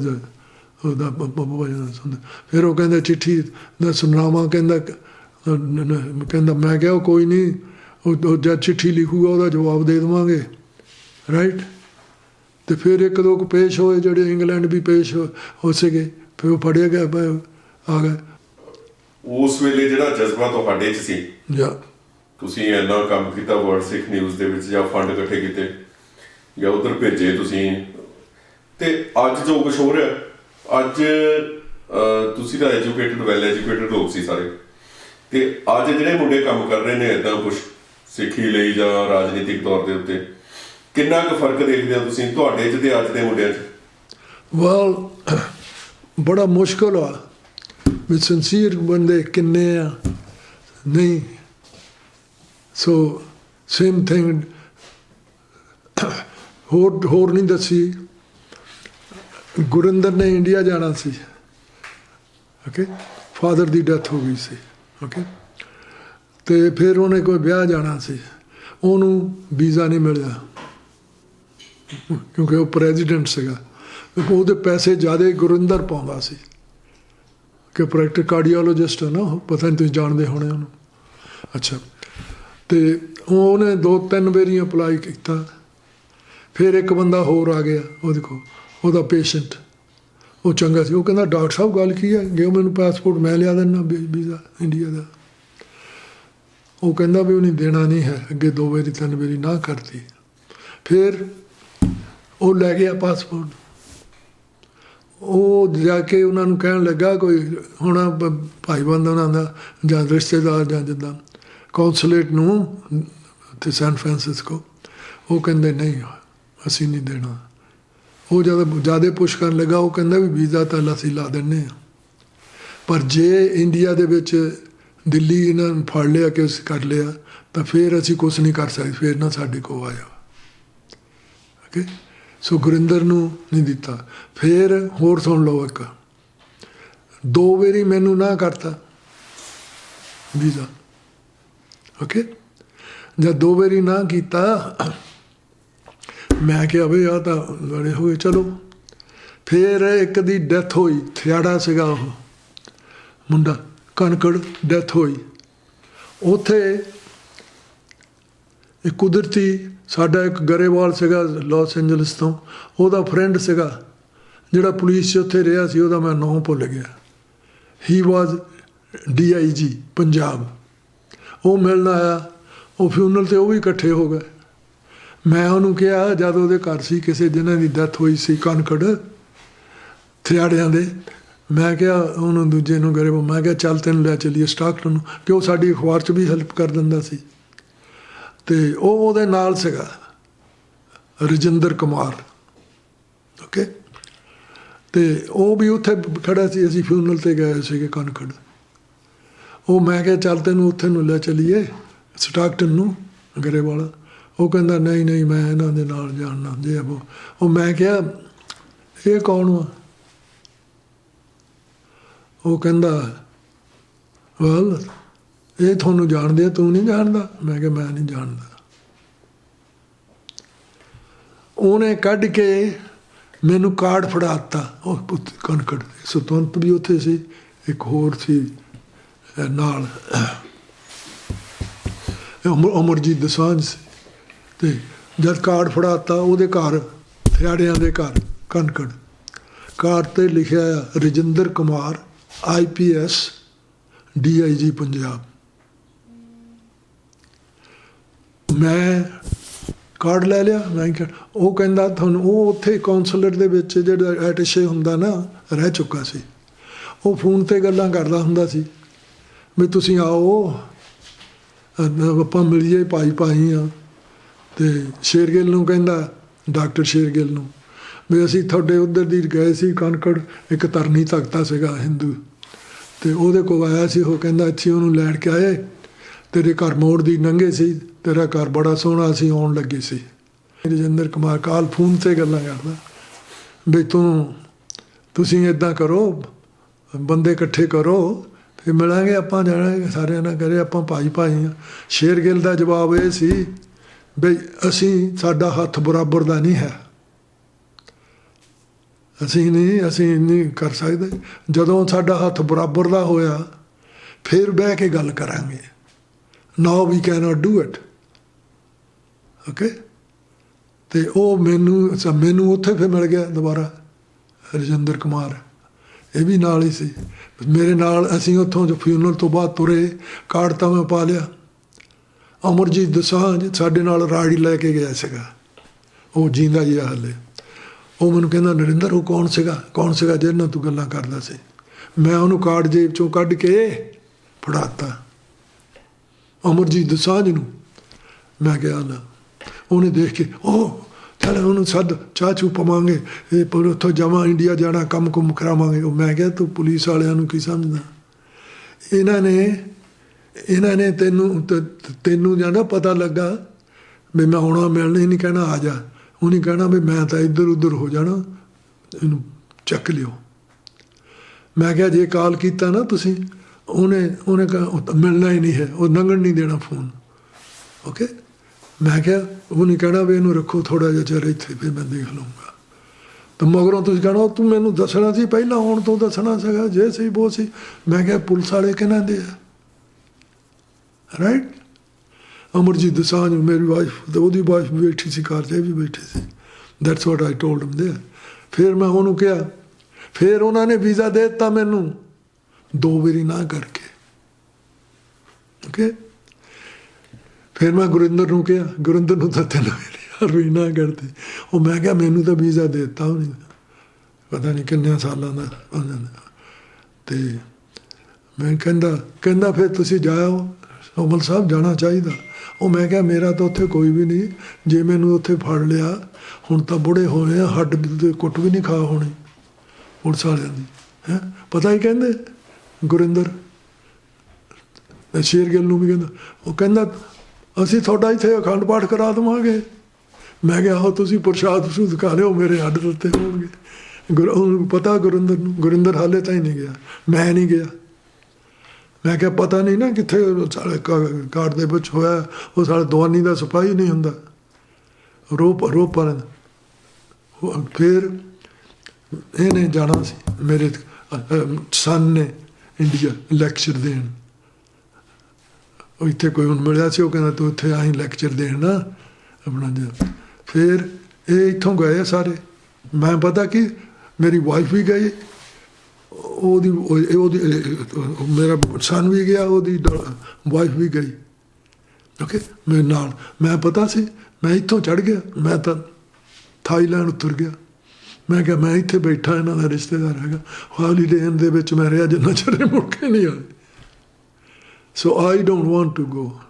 ਫਿਰ ਉਹ ਕਹਿੰਦਾ ਚਿੱਠੀ ਦਾ ਸੁਨਾਮਾ, ਕਹਿੰਦਾ ਮੈਂ ਕਿਹਾ ਕੋਈ ਨਹੀਂ, ਉਹ ਜਦ ਚਿੱਠੀ ਲਿਖੂਗਾ ਉਹਦਾ ਜਵਾਬ ਦੇ ਦੇਵਾਂਗੇ, ਰਾਈਟ। ਅਤੇ ਫਿਰ ਇੱਕ ਦੋ ਕੁ ਪੇਸ਼ ਹੋਏ, ਜਿਹੜੇ ਇੰਗਲੈਂਡ ਵੀ ਪੇਸ਼ ਹੋ ਸੀਗੇ। ਫਿਰ ਉਹ ਫੜਿਆ ਗਿਆ, ਆ ਗਏ। ਉਸ ਵੇਲੇ ਜਿਹੜਾ ਜਜ਼ਬਾ ਤੁਹਾਡੇ 'ਚ ਸੀ, ਜਾਂ ਤੁਸੀਂ ਇੰਨਾ ਕੰਮ ਕੀਤਾ ਵਰਲਡ ਸਿੱਖ ਨਿਊਜ਼ ਦੇ ਵਿੱਚ, ਜਾਂ ਫੰਡ ਇਕੱਠੇ ਕੀਤੇ ਜਾਂ ਉੱਧਰ ਭੇਜੇ ਤੁਸੀਂ, ਤੇ ਅੱਜ ਜੋ ਕੁਛ ਹੋ ਰਿਹਾ, ਅੱਜ ਤੁਸੀਂ ਤਾਂ ਐਜੂਕੇਟਡ, ਵੈਲ ਐਜੂਕੇਟਡ ਲੋਕ ਸੀ ਸਾਰੇ, ਤੇ ਅੱਜ ਜਿਹੜੇ ਮੁੰਡੇ ਕੰਮ ਕਰ ਰਹੇ ਨੇ ਇੱਦਾਂ ਕੁਛ ਸਿੱਖੀ ਲਈ ਜਾਂ ਰਾਜਨੀਤਿਕ ਤੌਰ ਦੇ ਉੱਤੇ, ਕਿੰਨਾ ਕੁ ਫਰਕ ਦੇਖਦੇ ਹੋ ਤੁਸੀਂ ਤੁਹਾਡੇ 'ਚ ਤੇ ਅੱਜ ਦੇ ਮੁੰਡਿਆਂ 'ਚ? ਵੈਲ ਬੜਾ ਮੁਸ਼ਕਿਲ ਆ ਵੀ ਸਿੰਸੀਅਰ ਬੰਦੇ ਕਿੰਨੇ ਆ, ਨਹੀਂ। ਸੋ ਸੇਮ ਥਿੰਗ ਹੋਰ ਨਹੀਂ ਦੱਸੀ। ਗੁਰਿੰਦਰ ਨੇ ਇੰਡੀਆ ਜਾਣਾ ਸੀ, ਓਕੇ, ਫਾਦਰ ਦੀ ਡੈਥ ਹੋ ਗਈ ਸੀ, ਓਕੇ। ਅਤੇ ਫਿਰ ਉਹਨੇ ਕੋਈ ਵਿਆਹ ਜਾਣਾ ਸੀ, ਉਹਨੂੰ ਵੀਜ਼ਾ ਨਹੀਂ ਮਿਲਿਆ ਕਿਉਂਕਿ ਉਹ ਪ੍ਰੈਜ਼ੀਡੈਂਟ ਸੀਗਾ। ਉਹਦੇ ਪੈਸੇ ਜ਼ਿਆਦਾ ਗੁਰਿੰਦਰ ਪਾਉਂਦਾ ਸੀ, ਕਿ ਪ੍ਰੈਕਟਿਸ ਕਾਰਡੀਓਲੋਜਿਸਟ ਹੈ ਨਾ, ਪਤਾ ਨਹੀਂ ਤੁਸੀਂ ਜਾਣਦੇ ਹੋਣੇ ਉਹਨੂੰ। ਅੱਛਾ, ਅਤੇ ਉਹਨੇ 2-3 ਵਾਰੀ ਅਪਲਾਈ ਕੀਤਾ। ਫਿਰ ਇੱਕ ਬੰਦਾ ਹੋਰ ਆ ਗਿਆ ਉਹਦੇ ਕੋਲ, ਉਹਦਾ ਪੇਸ਼ੈਂਟ, ਉਹ ਚੰਗਾ ਸੀ। ਉਹ ਕਹਿੰਦਾ ਡਾਕਟਰ ਸਾਹਿਬ ਗੱਲ ਕੀ ਹੈ, ਜੇ ਮੈਨੂੰ ਪਾਸਪੋਰਟ ਮੈਂ ਲਿਆ ਦਿੰਦਾ ਵੀਜ਼ਾ ਇੰਡੀਆ ਦਾ। ਉਹ ਕਹਿੰਦਾ ਵੀ ਉਹਨੇ ਦੇਣਾ ਨਹੀਂ ਹੈ। ਅੱਗੇ 2 ਵਾਰੀ 3 ਵਾਰੀ ਨਾ ਕਰਤੀ। ਫਿਰ ਉਹ ਲੈ ਗਿਆ ਪਾਸਪੋਰਟ। ਉਹ ਜਾ ਕੇ ਉਹਨਾਂ ਨੂੰ ਕਹਿਣ ਲੱਗਾ, ਕੋਈ ਹੋਣਾ ਭਾਈਬੰਦ ਉਹਨਾਂ ਦਾ ਜਾਂ ਰਿਸ਼ਤੇਦਾਰ ਜਾਂ ਜਿੱਦਾਂ ਕੌਂਸੂਲੇਟ ਨੂੰ ਅਤੇ ਸੈਨ ਫਰਾਂਸਿਸਕੋ। ਉਹ ਕਹਿੰਦੇ ਨਹੀਂ ਅਸੀਂ ਨਹੀਂ ਦੇਣਾ। ਉਹ ਜਦ ਜ਼ਿਆਦਾ ਪੁਸ਼ ਕਰਨ ਲੱਗਾ, ਉਹ ਕਹਿੰਦਾ ਵੀ ਵੀਜ਼ਾ ਤਾਂ ਅਸੀਂ ਲਾ ਦਿੰਦੇ ਹਾਂ, ਪਰ ਜੇ ਇੰਡੀਆ ਦੇ ਵਿੱਚ ਦਿੱਲੀ ਇਹਨਾਂ ਨੂੰ ਫੜ ਲਿਆ ਕਿ ਅਸੀਂ ਕਰ ਲਿਆ ਤਾਂ ਫਿਰ ਅਸੀਂ ਕੁਛ ਨਹੀਂ ਕਰ ਸਕਦੇ, ਫਿਰ ਨਾ ਸਾਡੇ ਕੋਲ ਆਇਆ। ਓਕੇ, ਸੋ ਗੁਰਿੰਦਰ ਨੂੰ ਨਹੀਂ ਦਿੱਤਾ। ਫਿਰ ਹੋਰ ਸੁਣ ਲਓ, ਇੱਕ 2 ਵਾਰੀ ਮੈਨੂੰ ਨਾ ਕਰਤਾ ਵੀਜ਼ਾ। ਓਕੇ, ਜਦ 2 ਵਾਰੀ ਨਾ ਕੀਤਾ, ਮੈਂ ਕਿਹਾ ਬਈ ਆਹ ਤਾਂ ਬੜੇ ਹੋਏ, ਚਲੋ। ਫਿਰ ਇੱਕ ਦੀ ਡੈਥ ਹੋਈ, ਥਿਆੜਾ ਸੀਗਾ ਉਹ ਮੁੰਡਾ, ਕਨਕੜ, ਡੈਥ ਹੋਈ ਉੱਥੇ। ਇੱਕ ਕੁਦਰਤੀ ਸਾਡਾ ਇੱਕ ਗਰੇਵਾਲ ਸੀਗਾ ਲਾਸ ਐਂਜਲਸ ਤੋਂ, ਉਹਦਾ ਫਰੈਂਡ ਸੀਗਾ ਜਿਹੜਾ ਪੁਲਿਸ 'ਚ ਉੱਥੇ ਰਿਹਾ ਸੀ, ਉਹਦਾ ਮੈਂ ਨਾਂ ਭੁੱਲ ਗਿਆ। ਹੀ ਵਾਜ਼ DIG ਪੰਜਾਬ। ਉਹ ਮਿਲਣ ਆਇਆ, ਉਹ ਫਿਊਨਰਲ 'ਤੇ ਉਹ ਵੀ ਇਕੱਠੇ ਹੋ ਗਏ। ਮੈਂ ਉਹਨੂੰ ਕਿਹਾ, ਜਦ ਉਹਦੇ ਘਰ ਸੀ ਕਿਸੇ ਜਿਹਨਾਂ ਦੀ ਡੈਥ ਹੋਈ ਸੀ ਕਨਕੜ ਥਿਆੜਿਆਂ ਦੇ, ਮੈਂ ਕਿਹਾ ਉਹਨੂੰ ਦੂਜੇ ਨੂੰ ਗਰੇਵਾਲ, ਮੈਂ ਕਿਹਾ ਚੱਲ ਤੈਨੂੰ ਲੈ ਚੱਲੀਏ ਸਟਾਕਟਨ ਨੂੰ, ਕਿ ਉਹ ਸਾਡੀ ਅਖਬਾਰ 'ਚ ਵੀ ਹੈਲਪ ਕਰ ਦਿੰਦਾ ਸੀ। ਅਤੇ ਉਹ ਉਹਦੇ ਨਾਲ ਸੀਗਾ ਰਜਿੰਦਰ ਕੁਮਾਰ। ਓਕੇ, ਅਤੇ ਉਹ ਵੀ ਉੱਥੇ ਖੜ੍ਹਾ ਸੀ। ਅਸੀਂ ਫਿਊਨਰਲ 'ਤੇ ਗਏ ਸੀਗੇ ਕਨਕੜ। ਉਹ ਮੈਂ ਕਿਹਾ ਚੱਲ ਤੈਨੂੰ ਉੱਥੇ ਨੂੰ ਲੈ ਚੱਲੀਏ ਸਟਾਕਟਨ ਨੂੰ, ਗਰੇਵਾਲਾ। ਉਹ ਕਹਿੰਦਾ ਨਹੀਂ ਨਹੀਂ ਮੈਂ ਇਹਨਾਂ ਦੇ ਨਾਲ ਜਾਣਾ ਜੇ ਉਹ। ਮੈਂ ਕਿਹਾ ਇਹ ਕੌਣ ਵਾ? ਉਹ ਕਹਿੰਦਾ ਵੈਲ ਇਹ ਤੁਹਾਨੂੰ ਜਾਣਦੇ ਆ, ਤੂੰ ਨਹੀਂ ਜਾਣਦਾ? ਮੈਂ ਕਿਹਾ ਮੈਂ ਨਹੀਂ ਜਾਣਦਾ। ਉਹਨੇ ਕੱਢ ਕੇ ਮੈਨੂੰ ਕਾਰਡ ਫੜਾ ਦਿੱਤਾ। ਉਹ ਕਨਕੜ ਸੁਤੰਤ ਵੀ ਉੱਥੇ ਸੀ, ਇੱਕ ਹੋਰ ਸੀ ਨਾਲ ਅਮਰਜੀਤ ਦਸਾਂਝ ਸੀ। ਅਤੇ ਜਦ ਕਾਰਡ ਫੜਾ ਦਿੱਤਾ, ਉਹਦੇ ਘਰ ਥਿਆੜਿਆਂ ਦੇ ਘਰ ਕਨਕੜ, ਕਾਰਡ 'ਤੇ ਲਿਖਿਆ ਆ ਰਜਿੰਦਰ ਕੁਮਾਰ IPS DIG ਪੰਜਾਬ। ਮੈਂ ਕਾਰਡ ਲੈ ਲਿਆ। ਮੈਂ ਕਿਹਾ, ਉਹ ਕਹਿੰਦਾ ਤੁਹਾਨੂੰ, ਉਹ ਉੱਥੇ ਕੌਂਸੂਲੇਟ ਦੇ ਵਿੱਚ ਜਿਹੜਾ ਐਟੇਸ਼ੇ ਹੁੰਦਾ ਨਾ, ਰਹਿ ਚੁੱਕਾ ਸੀ। ਉਹ ਫੋਨ 'ਤੇ ਗੱਲਾਂ ਕਰਦਾ ਹੁੰਦਾ ਸੀ ਵੀ ਤੁਸੀਂ ਆਓ, ਆਪਾਂ ਮਿਲੀਏ, ਭਾਈ ਭਾਈ ਹਾਂ। ਅਤੇ ਸ਼ੇਰਗਿੱਲ ਨੂੰ ਕਹਿੰਦਾ, ਡਾਕਟਰ ਸ਼ੇਰਗਿੱਲ ਨੂੰ, ਵੀ ਅਸੀਂ ਤੁਹਾਡੇ ਉੱਧਰ ਦੀ ਗਏ ਸੀ ਕਨਕੜ, ਇੱਕ ਧਰਨੀ ਤਖਤਾ ਸੀਗਾ ਹਿੰਦੂ, ਅਤੇ ਉਹਦੇ ਕੋਲ ਆਇਆ ਸੀ। ਉਹ ਕਹਿੰਦਾ ਅੱਛੀ, ਉਹਨੂੰ ਲੈਣ ਕੇ ਆਏ, ਤੇਰੇ ਘਰ ਮੋੜ ਦੀ ਲੰਘੇ ਸੀ, ਤੇਰਾ ਘਰ ਬੜਾ ਸੋਹਣਾ, ਅਸੀਂ ਆਉਣ ਲੱਗੇ ਸੀ। ਰਜਿੰਦਰ ਕੁਮਾਰ ਕਾਲ ਫੋਨ 'ਤੇ ਗੱਲਾਂ ਕਰਦਾ ਵੀ ਤੁਸੀਂ ਇੱਦਾਂ ਕਰੋ, ਬੰਦੇ ਇਕੱਠੇ ਕਰੋ, ਫਿਰ ਮਿਲਾਂਗੇ, ਆਪਾਂ ਜਾਣਾਂਗੇ ਸਾਰਿਆਂ ਨਾਲ, ਕਰੇ ਆਪਾਂ ਭਾਈ ਭਾਈ ਹਾਂ। ਸ਼ੇਰਗਿੱਲ ਦਾ ਜਵਾਬ ਇਹ ਸੀ ਬਈ ਅਸੀਂ, ਸਾਡਾ ਹੱਥ ਬਰਾਬਰ ਦਾ ਨਹੀਂ ਹੈ, ਅਸੀਂ ਨਹੀਂ ਕਰ ਸਕਦੇ। ਜਦੋਂ ਸਾਡਾ ਹੱਥ ਬਰਾਬਰ ਦਾ ਹੋਇਆ ਫਿਰ ਬਹਿ ਕੇ ਗੱਲ ਕਰਾਂਗੇ। ਨਾਓ ਵੀ ਕੈਨੋਟ ਡੂ ਇਟ। ਓਕੇ, ਅਤੇ ਉਹ ਮੈਨੂੰ ਉੱਥੇ ਫਿਰ ਮਿਲ ਗਿਆ ਦੁਬਾਰਾ ਰਜਿੰਦਰ ਕੁਮਾਰ, ਇਹ ਵੀ ਨਾਲ ਹੀ ਸੀ ਮੇਰੇ ਨਾਲ। ਅਸੀਂ ਉੱਥੋਂ ਜੋ ਫਿਊਨਰਲ ਤੋਂ ਬਾਅਦ ਤੁਰੇ, ਕਾਰਡ ਤਾਂ ਮੈਂ ਪਾ ਲਿਆ। ਅਮਰਜੀਤ ਦਸਾਂਝ ਸਾਡੇ ਨਾਲ ਰਾੜੀ ਲੈ ਕੇ ਗਿਆ ਸੀਗਾ, ਉਹ ਜੀਂਦਾ ਜੀ ਹਾਲੇ। ਉਹ ਮੈਨੂੰ ਕਹਿੰਦਾ, ਨਰਿੰਦਰ ਉਹ ਕੌਣ ਸੀਗਾ ਜਿਹਦੇ ਨਾਲ ਤੂੰ ਗੱਲਾਂ ਕਰਦਾ ਸੀ? ਮੈਂ ਉਹਨੂੰ ਕਾਰਡ ਜੇਬ 'ਚੋਂ ਕੱਢ ਕੇ ਫੜਾ ਦਿੱਤਾ ਅਮਰਜੀਤ ਦਸਾਂਝ ਨੂੰ। ਮੈਂ ਕਿਹਾ ਨਾ, ਉਹਨੇ ਦੇਖ ਕੇ, ਉਹ ਚੱਲ ਉਹਨੂੰ ਸੱਦ, ਚਾਹ ਚੂ ਪਵਾਂਗੇ, ਇਹ ਪਰ ਉੱਥੋਂ ਜਾਵਾਂ, ਇੰਡੀਆ ਜਾਣਾ, ਕੰਮ ਕੁੰਮ ਕਰਾਵਾਂਗੇ। ਉਹ ਮੈਂ ਕਿਹਾ ਤੂੰ ਪੁਲਿਸ ਵਾਲਿਆਂ ਨੂੰ ਕੀ ਸਮਝਦਾ? ਇਹਨਾਂ ਨੇ ਤੈਨੂੰ ਜਾਂਦਾ ਪਤਾ ਲੱਗਾ ਵੀ ਮੈਂ ਆਉਣਾ, ਮਿਲਣਾ ਹੀ ਨਹੀਂ ਕਹਿਣਾ ਆ ਜਾ, ਉਹਨੇ ਕਹਿਣਾ ਵੀ ਮੈਂ ਤਾਂ ਇੱਧਰ ਉੱਧਰ ਹੋ ਜਾਣਾ, ਇਹਨੂੰ ਚੱਕ ਲਿਓ। ਮੈਂ ਕਿਹਾ ਜੇ ਕਾਲ ਕੀਤਾ ਨਾ ਤੁਸੀਂ, ਉਹਨੇ ਮਿਲਣਾ ਹੀ ਨਹੀਂ ਹੈ, ਉਹ ਲੰਘਣ ਨਹੀਂ ਦੇਣਾ ਫੋਨ। ਓਕੇ, ਮੈਂ ਕਿਹਾ ਉਹਨੇ ਕਹਿਣਾ ਵੀ ਇਹਨੂੰ ਰੱਖੋ ਥੋੜ੍ਹਾ ਜਿਹਾ ਚਿਰ ਇੱਥੇ, ਫਿਰ ਮੈਂ ਦੇਖ ਲਊਂਗਾ। ਤਾਂ ਮਗਰੋਂ ਤੁਸੀਂ ਕਹਿਣਾ ਤੂੰ ਮੈਨੂੰ ਦੱਸਣਾ ਸੀ, ਪਹਿਲਾਂ ਆਉਣ ਤੋਂ ਦੱਸਣਾ ਸੀਗਾ, ਜੇ ਸੀ ਬੋ ਸੀ। ਮੈਂ ਕਿਹਾ ਪੁਲਿਸ ਵਾਲੇ ਕਿਹਨਾਂ ਦੇ ਆ, ਰਾਈਟ। ਅਮਰਜੀਤ ਦਸਾਂਝ ਮੇਰੀ ਵਾਈਫ, ਉਹਦੀ ਵਾਈਫ ਵੀ ਬੈਠੀ ਸੀ ਕਾਰ 'ਚ, ਇਹ ਵੀ ਬੈਠੀ ਸੀ। That's what I told him there. ਫਿਰ ਮੈਂ ਉਹਨੂੰ ਕਿਹਾ, ਫਿਰ ਉਹਨਾਂ ਨੇ ਵੀਜ਼ਾ ਦੇ ਦਿੱਤਾ ਮੈਨੂੰ 2 ਵਾਰੀ ਨਾ ਕਰਕੇ। ਓਕੇ, ਫਿਰ ਮੈਂ ਗੁਰਿੰਦਰ ਨੂੰ ਕਿਹਾ, ਗੁਰਿੰਦਰ ਨੂੰ ਤਾਂ 3 ਵਾਰੀ ਵੀ ਨਾ ਕਰਦੇ। ਉਹ ਮੈਂ ਕਿਹਾ ਮੈਨੂੰ ਤਾਂ ਵੀਜ਼ਾ ਦੇ ਦਿੱਤਾ ਉਹਨੇ, ਪਤਾ ਨਹੀਂ ਕਿੰਨੇ ਸਾਲਾਂ ਦਾ। ਅਤੇ ਮੈਂ ਕਹਿੰਦਾ ਫਿਰ ਤੁਸੀਂ ਜਾਓ ਸੋਮਲ ਸਾਹਿਬ, ਜਾਣਾ ਚਾਹੀਦਾ। ਉਹ ਮੈਂ ਕਿਹਾ ਮੇਰਾ ਤਾਂ ਉੱਥੇ ਕੋਈ ਵੀ ਨਹੀਂ, ਜੇ ਮੈਨੂੰ ਉੱਥੇ ਫੜ ਲਿਆ, ਹੁਣ ਤਾਂ ਬੁੜੇ ਹੋਏ ਆ, ਹੱਡ ਦੇ ਕੁੱਟ ਵੀ ਨਹੀਂ ਖਾ ਹੋਣੀ ਪੁਲਿਸ ਵਾਲਿਆਂ ਦੀ। ਹੈਂ, ਪਤਾ ਹੀ ਕਹਿੰਦੇ ਗੁਰਿੰਦਰ ਸ਼ੇਰਗਿੱਲ ਨੂੰ ਵੀ ਕਹਿੰਦਾ, ਉਹ ਕਹਿੰਦਾ ਅਸੀਂ ਤੁਹਾਡਾ ਇੱਥੇ ਅਖੰਡ ਪਾਠ ਕਰਾ ਦੇਵਾਂਗੇ। ਮੈਂ ਕਿਹਾ ਆਹੋ ਤੁਸੀਂ ਪ੍ਰਸ਼ਾਦ ਪ੍ਰਸ਼ੂਦ ਖਾ ਲਿਓ, ਮੇਰੇ ਹੱਡ ਦਿੱਤੇ ਹੋਣਗੇ। ਉਹਨੂੰ ਪਤਾ ਗੁਰਿੰਦਰ ਨੂੰ, ਗੁਰਿੰਦਰ ਹਾਲੇ ਤਾਂ ਹੀ ਨਹੀਂ ਗਿਆ, ਮੈਂ ਨਹੀਂ ਗਿਆ। ਮੈਂ ਕਿਹਾ ਪਤਾ ਨਹੀਂ ਨਾ ਕਿੱਥੇ ਸਾਡੇ ਕਾਰਡ ਦੇ ਵਿੱਚ ਹੋਇਆ, ਉਹ ਸਾਡੇ ਦਵਾਨੀ ਦਾ ਸਿਪਾਹੀ ਨਹੀਂ ਹੁੰਦਾ, ਰੋਪ ਪਰ। ਫਿਰ ਇਹਨੇ ਜਾਣਾ ਸੀ, ਮੇਰੇ ਸਨ ਨੇ ਇੰਡੀਆ ਲੈਕਚਰ ਦੇਣ। ਉਹ ਇੱਥੇ ਕੋਈ ਹੁਣ ਮਿਲਿਆ ਸੀ, ਉਹ ਕਹਿੰਦਾ ਤੂੰ ਇੱਥੇ ਆਈ ਲੈਕਚਰ ਦੇਣ ਨਾ ਆਪਣਾ ਜਾ। ਫਿਰ ਇਹ ਇੱਥੋਂ ਗਏ ਸਾਰੇ। ਮੈਂ ਪਤਾ ਕਿ ਮੇਰੀ ਵਾਈਫ ਵੀ ਗਈ, ਉਹਦੀ ਮੇਰਾ ਸਨ ਵੀ ਗਿਆ, ਉਹਦੀ ਵਾਈਫ ਵੀ ਗਈ। ਓਕੇ, ਮੇਰੇ ਨਾਲ ਮੈਂ ਪਤਾ ਸੀ। ਮੈਂ ਇੱਥੋਂ ਚੜ੍ਹ ਗਿਆ, ਮੈਂ ਤਾਂ ਥਾਈਲੈਂਡ ਉਤਰ ਗਿਆ। ਮੈਂ ਕਿਹਾ ਮੈਂ ਇੱਥੇ ਬੈਠਾ, ਇਹਨਾਂ ਦਾ ਰਿਸ਼ਤੇਦਾਰ ਹੈਗਾ। ਹਾਲੀਡੇ ਇਨ ਦੇ ਵਿੱਚ ਮੈਂ ਰਿਹਾ ਜਿੰਨਾ ਚਿਰ ਮੁੜ ਕੇ ਨਹੀਂ ਆਏ। So I don't want to go.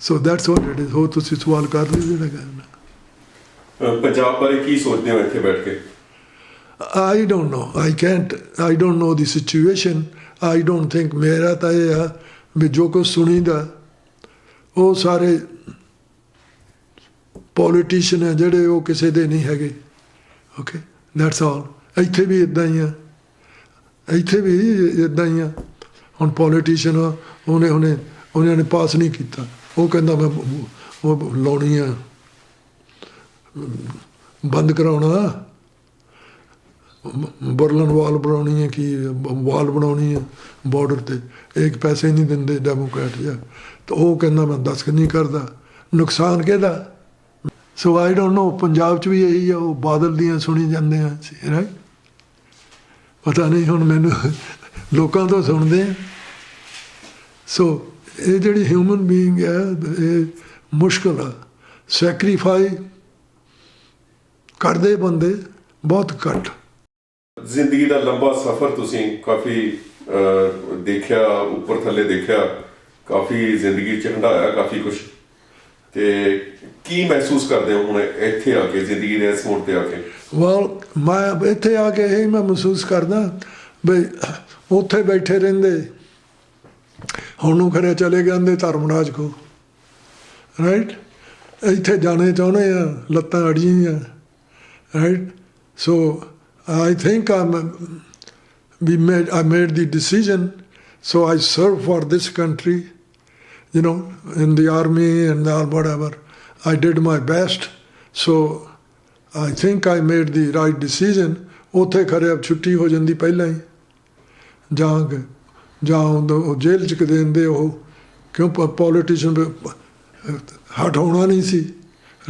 So that's what it is. ਹੋਰ ਤੁਸੀਂ ਸਵਾਲ ਕਰ ਲਈ ਜਿਹੜਾ ਕਰਨਾ। ਪੰਜਾਬ ਬਾਰੇ ਕੀ ਸੋਚਦੇ ਹੋ ਇੱਥੇ ਬੈਠ ਕੇ? I don't know. I don't know the situation. I don't think ਮੇਰਾ ਤਾਂ ਇਹ ਆ ਵੀ ਜੋ ਕੁਛ ਸੁਣੀਦਾ ਉਹ ਸਾਰੇ ਪੋਲੀਟੀਸ਼ੀਅਨ ਹੈ ਜਿਹੜੇ, ਉਹ ਕਿਸੇ ਦੇ ਨਹੀਂ ਹੈਗੇ। Okay, that's all. ਇੱਥੇ ਵੀ ਇੱਦਾਂ ਹੀ ਆ, ਇੱਥੇ ਵੀ ਇੱਦਾਂ ਹੀ ਆ। ਹੁਣ ਪੋਲੀਟੀਸ਼ੀਅਨ ਉਹਨਾਂ ਨੇ ਪਾਸ ਨਹੀਂ ਕੀਤਾ, ਉਹ ਕਹਿੰਦਾ ਮੈਂ ਉਹ ਲਾਉਣੀ ਆ, ਬੰਦ ਕਰਾਉਣਾ, ਬਰਲਨ ਵਾਲ ਬਣਾਉਣੀ ਹੈ, ਕਿ ਵਾਲ ਬਣਾਉਣੀ ਹੈ ਬਾਰਡਰ 'ਤੇ, ਇੱਕ ਪੈਸੇ ਨਹੀਂ ਦਿੰਦੇ ਡੈਮੋਕ੍ਰੈਟ ਜਾਂ। ਤਾਂ ਉਹ ਕਹਿੰਦਾ ਮੈਂ ਦਸਤਖਤ ਨਹੀਂ ਕਰਦਾ। ਨੁਕਸਾਨ ਕਿਹਦਾ? ਸੋ ਆਈ ਡੋਂਟ ਨੋ। ਪੰਜਾਬ 'ਚ ਵੀ ਇਹੀ ਆ, ਉਹ ਬਾਦਲ ਦੀਆਂ ਸੁਣੀ ਜਾਂਦੇ ਆ, ਰਾਈਟ? ਪਤਾ ਨਹੀਂ ਹੁਣ ਮੈਨੂੰ, ਲੋਕਾਂ ਤੋਂ ਸੁਣਦੇ ਆ। ਸੋ ਇਹ ਜਿਹੜੀ ਹਿਊਮਨ ਬੀਇੰਗ ਹੈ, ਇਹ ਮੁਸ਼ਕਿਲ ਆ। ਸੈਕਰੀਫਾਈ ਕਰਦੇ ਬੰਦੇ ਬਹੁਤ ਘੱਟ। ਜ਼ਿੰਦਗੀ ਦਾ ਲੰਬਾ ਸਫ਼ਰ ਤੁਸੀਂ ਕਾਫੀ ਦੇਖਿਆ, ਉੱਪਰ ਥੱਲੇ ਦੇਖਿਆ, ਕਾਫੀ ਜ਼ਿੰਦਗੀ 'ਚ ਹੰਢਾਇਆ ਕਾਫੀ ਕੁਛ। ਤੇ ਕੀ ਮਹਿਸੂਸ ਕਰਦੇ ਹੋ ਹੁਣ ਇੱਥੇ ਆ ਕੇ, ਜ਼ਿੰਦਗੀ ਦੇ ਇਸ ਮੋੜ 'ਤੇ ਆ ਕੇ? ਵੈਲ, ਮੈਂ ਇੱਥੇ ਆ ਕੇ ਇਹੀ ਮੈਂ ਮਹਿਸੂਸ ਕਰਦਾ ਬਈ ਉੱਥੇ ਬੈਠੇ ਰਹਿੰਦੇ, ਹੁਣ ਨੂੰ ਖਰੇ ਚਲੇ ਜਾਂਦੇ ਧਰਮਰਾਜ ਕੋ, ਰਾਈਟ? ਇੱਥੇ ਜਾਣੇ ਚਾਹੁੰਦੇ ਆ, ਲੱਤਾਂ ਅੜੀਆਂ, right? So I think I made the decision, so I served for this country, you know, in the army and whatever. I did my best, so I think I made the right decision. ਉੱਥੇ ਖਰੇ ਅਬ ਛੁੱਟੀ ਹੋ ਜਾਂਦੀ ਪਹਿਲਾਂ ਹੀ, ਜਾਂ ਉਹ ਜੇਲ੍ਹ 'ਚ ਕਿਤੇ ਦਿੰਦੇ ਉਹ, ਕਿਉਂ ਪੋਲੀਟੀਸ਼ੀਅਨ ਹਟਾਉਣਾ ਨਹੀਂ ਸੀ,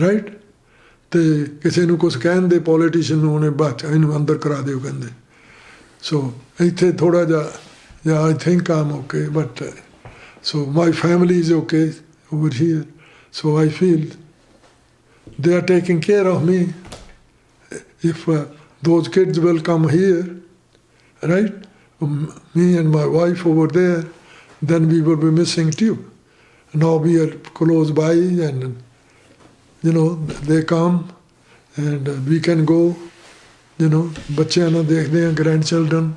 ਰਾਈਟ? ਅਤੇ ਕਿਸੇ ਨੂੰ ਕੁਛ ਕਹਿਣ ਦੇ ਪੋਲੀਟੀਸ਼ੀਅਨ ਨੂੰ ਉਹਨੇ ਬਾਅਦ ਇਹਨੂੰ ਅੰਦਰ ਕਰਾ ਦਿਓ ਕਹਿੰਦੇ। ਸੋ ਇੱਥੇ ਥੋੜ੍ਹਾ ਜਿਹਾ I think am okay, but so my family is okay over here, so I feel they are taking care of me. If those kids will come here, right, me and my wife over there, then we will be missing too. Now we are close by and you know, they come and we can go, you know, ਬੱਚਿਆਂ ਨੂੰ ਦੇਖਦੇ ਹਾਂ, grandchildren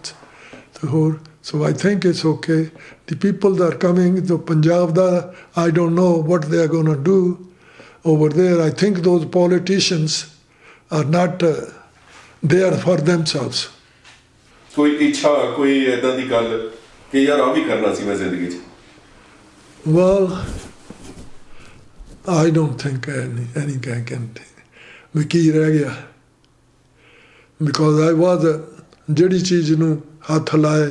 ਤੇ ਹੋਰ। So I think it's okay. The people that are coming to Punjab, I don't know what they are going to do over there. I think those politicians are not there for themselves. ਕੋਈ ਇੱਛਾ, ਕੋਈ ਏਦਾਂ ਦੀ ਗੱਲ ਕਿ ਯਾਰ ਆ ਵੀ ਕਰਨਾ ਸੀ ਮੈਂ ਜ਼ਿੰਦਗੀ 'ਚ? Well, I don't think any guy can ਵੀ ਕੀ ਰਹਿ ਗਿਆ, because I was ਜਿਹੜੀ ਚੀਜ਼ ਨੂੰ ਹੱਥ ਲਾਏ,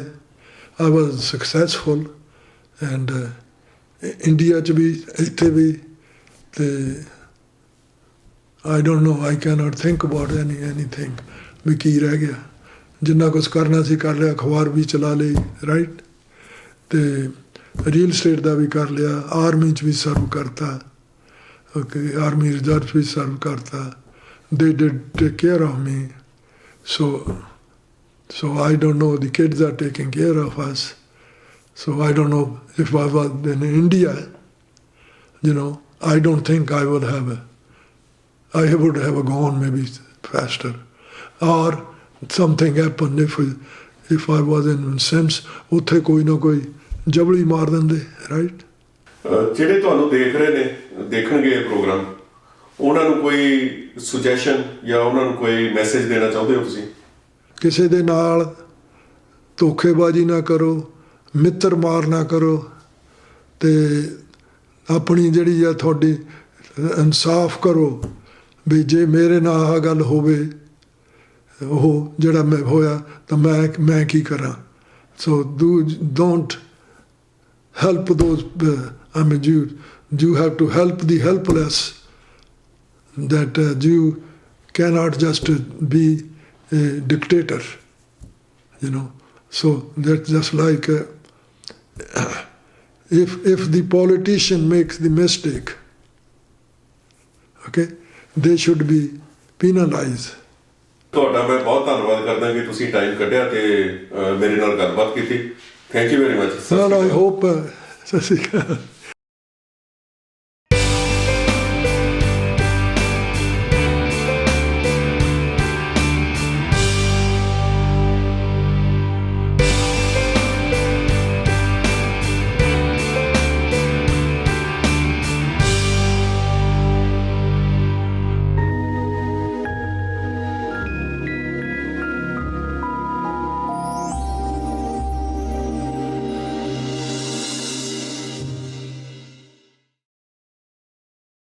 I was successful, and India 'ਚ ਵੀ ਇੱਥੇ ਵੀ। ਤੇ I don't know, I cannot think about anything ਵੀ ਕੀ ਰਹਿ ਗਿਆ। ਜਿੰਨਾ ਕੁਛ ਕਰਨਾ ਸੀ ਕਰ ਲਿਆ, ਅਖਬਾਰ ਵੀ ਚਲਾ ਲਈ, ਰਾਈਟ, ਅਤੇ ਰੀਅਲ ਸਟੇਟ ਦਾ ਵੀ ਕਰ ਲਿਆ, ਆਰਮੀ 'ਚ ਵੀ ਸਰਵ ਕਰਤਾ, ਓਕੇ, ਆਰਮੀ ਰਿਜ਼ਰਵ ਵੀ ਸਰਵ ਕਰਤਾ। ਦੇ did take care of me, so I don't know, the kids are taking care of us. So I don't know if I was in India, I don't think I would have gone maybe faster, or something happened if I was in sense ਉੱਥੇ ਕੋਈ ਨਾ ਕੋਈ ਜਬੜੀ ਮਾਰ ਦਿੰਦੇ, ਰਾਈਟ। ਜਿਹੜੇ ਤੁਹਾਨੂੰ ਦੇਖ ਰਹੇ ਨੇ, ਦੇਖਣਗੇ ਇਹ ਪ੍ਰੋਗਰਾਮ, ਉਹਨਾਂ ਨੂੰ ਕੋਈ ਸੁਜੈਸ਼ਨ ਜਾਂ ਉਹਨਾਂ ਨੂੰ ਕੋਈ ਮੈਸੇਜ ਦੇਣਾ ਚਾਹੁੰਦੇ ਹੋ ਤੁਸੀਂ? ਕਿਸੇ ਦੇ ਨਾਲ ਧੋਖੇਬਾਜ਼ੀ ਨਾ ਕਰੋ, ਮਿੱਤਰ ਮਾਰ ਨਾ ਕਰੋ, ਅਤੇ ਆਪਣੀ ਜਿਹੜੀ ਆ ਤੁਹਾਡੀ ਇਨਸਾਫ ਕਰੋ ਵੀ ਜੇ ਮੇਰੇ ਨਾਲ ਆਹ ਗੱਲ ਹੋਵੇ, ਉਹ ਜਿਹੜਾ ਮੈਂ ਹੋਇਆ ਤਾਂ ਮੈਂ ਕੀ ਕਰਾਂ। ਸੋ don't help those, you have to help the helpless, that you cannot just be a dictator, so that's just like if the politician makes the mistake, okay, they should be penalized. ਤੁਹਾਡਾ ਮੈਂ ਬਹੁਤ ਧੰਨਵਾਦ ਕਰਦਾ ਕਿ ਤੁਸੀਂ ਟਾਈਮ ਕੱਢਿਆ ਤੇ ਮੇਰੇ ਨਾਲ ਗੱਲਬਾਤ ਕੀਤੀ। Thank you very much. Well, I hope, ਸਤਿ ਸ਼੍ਰੀ ਅਕਾਲ।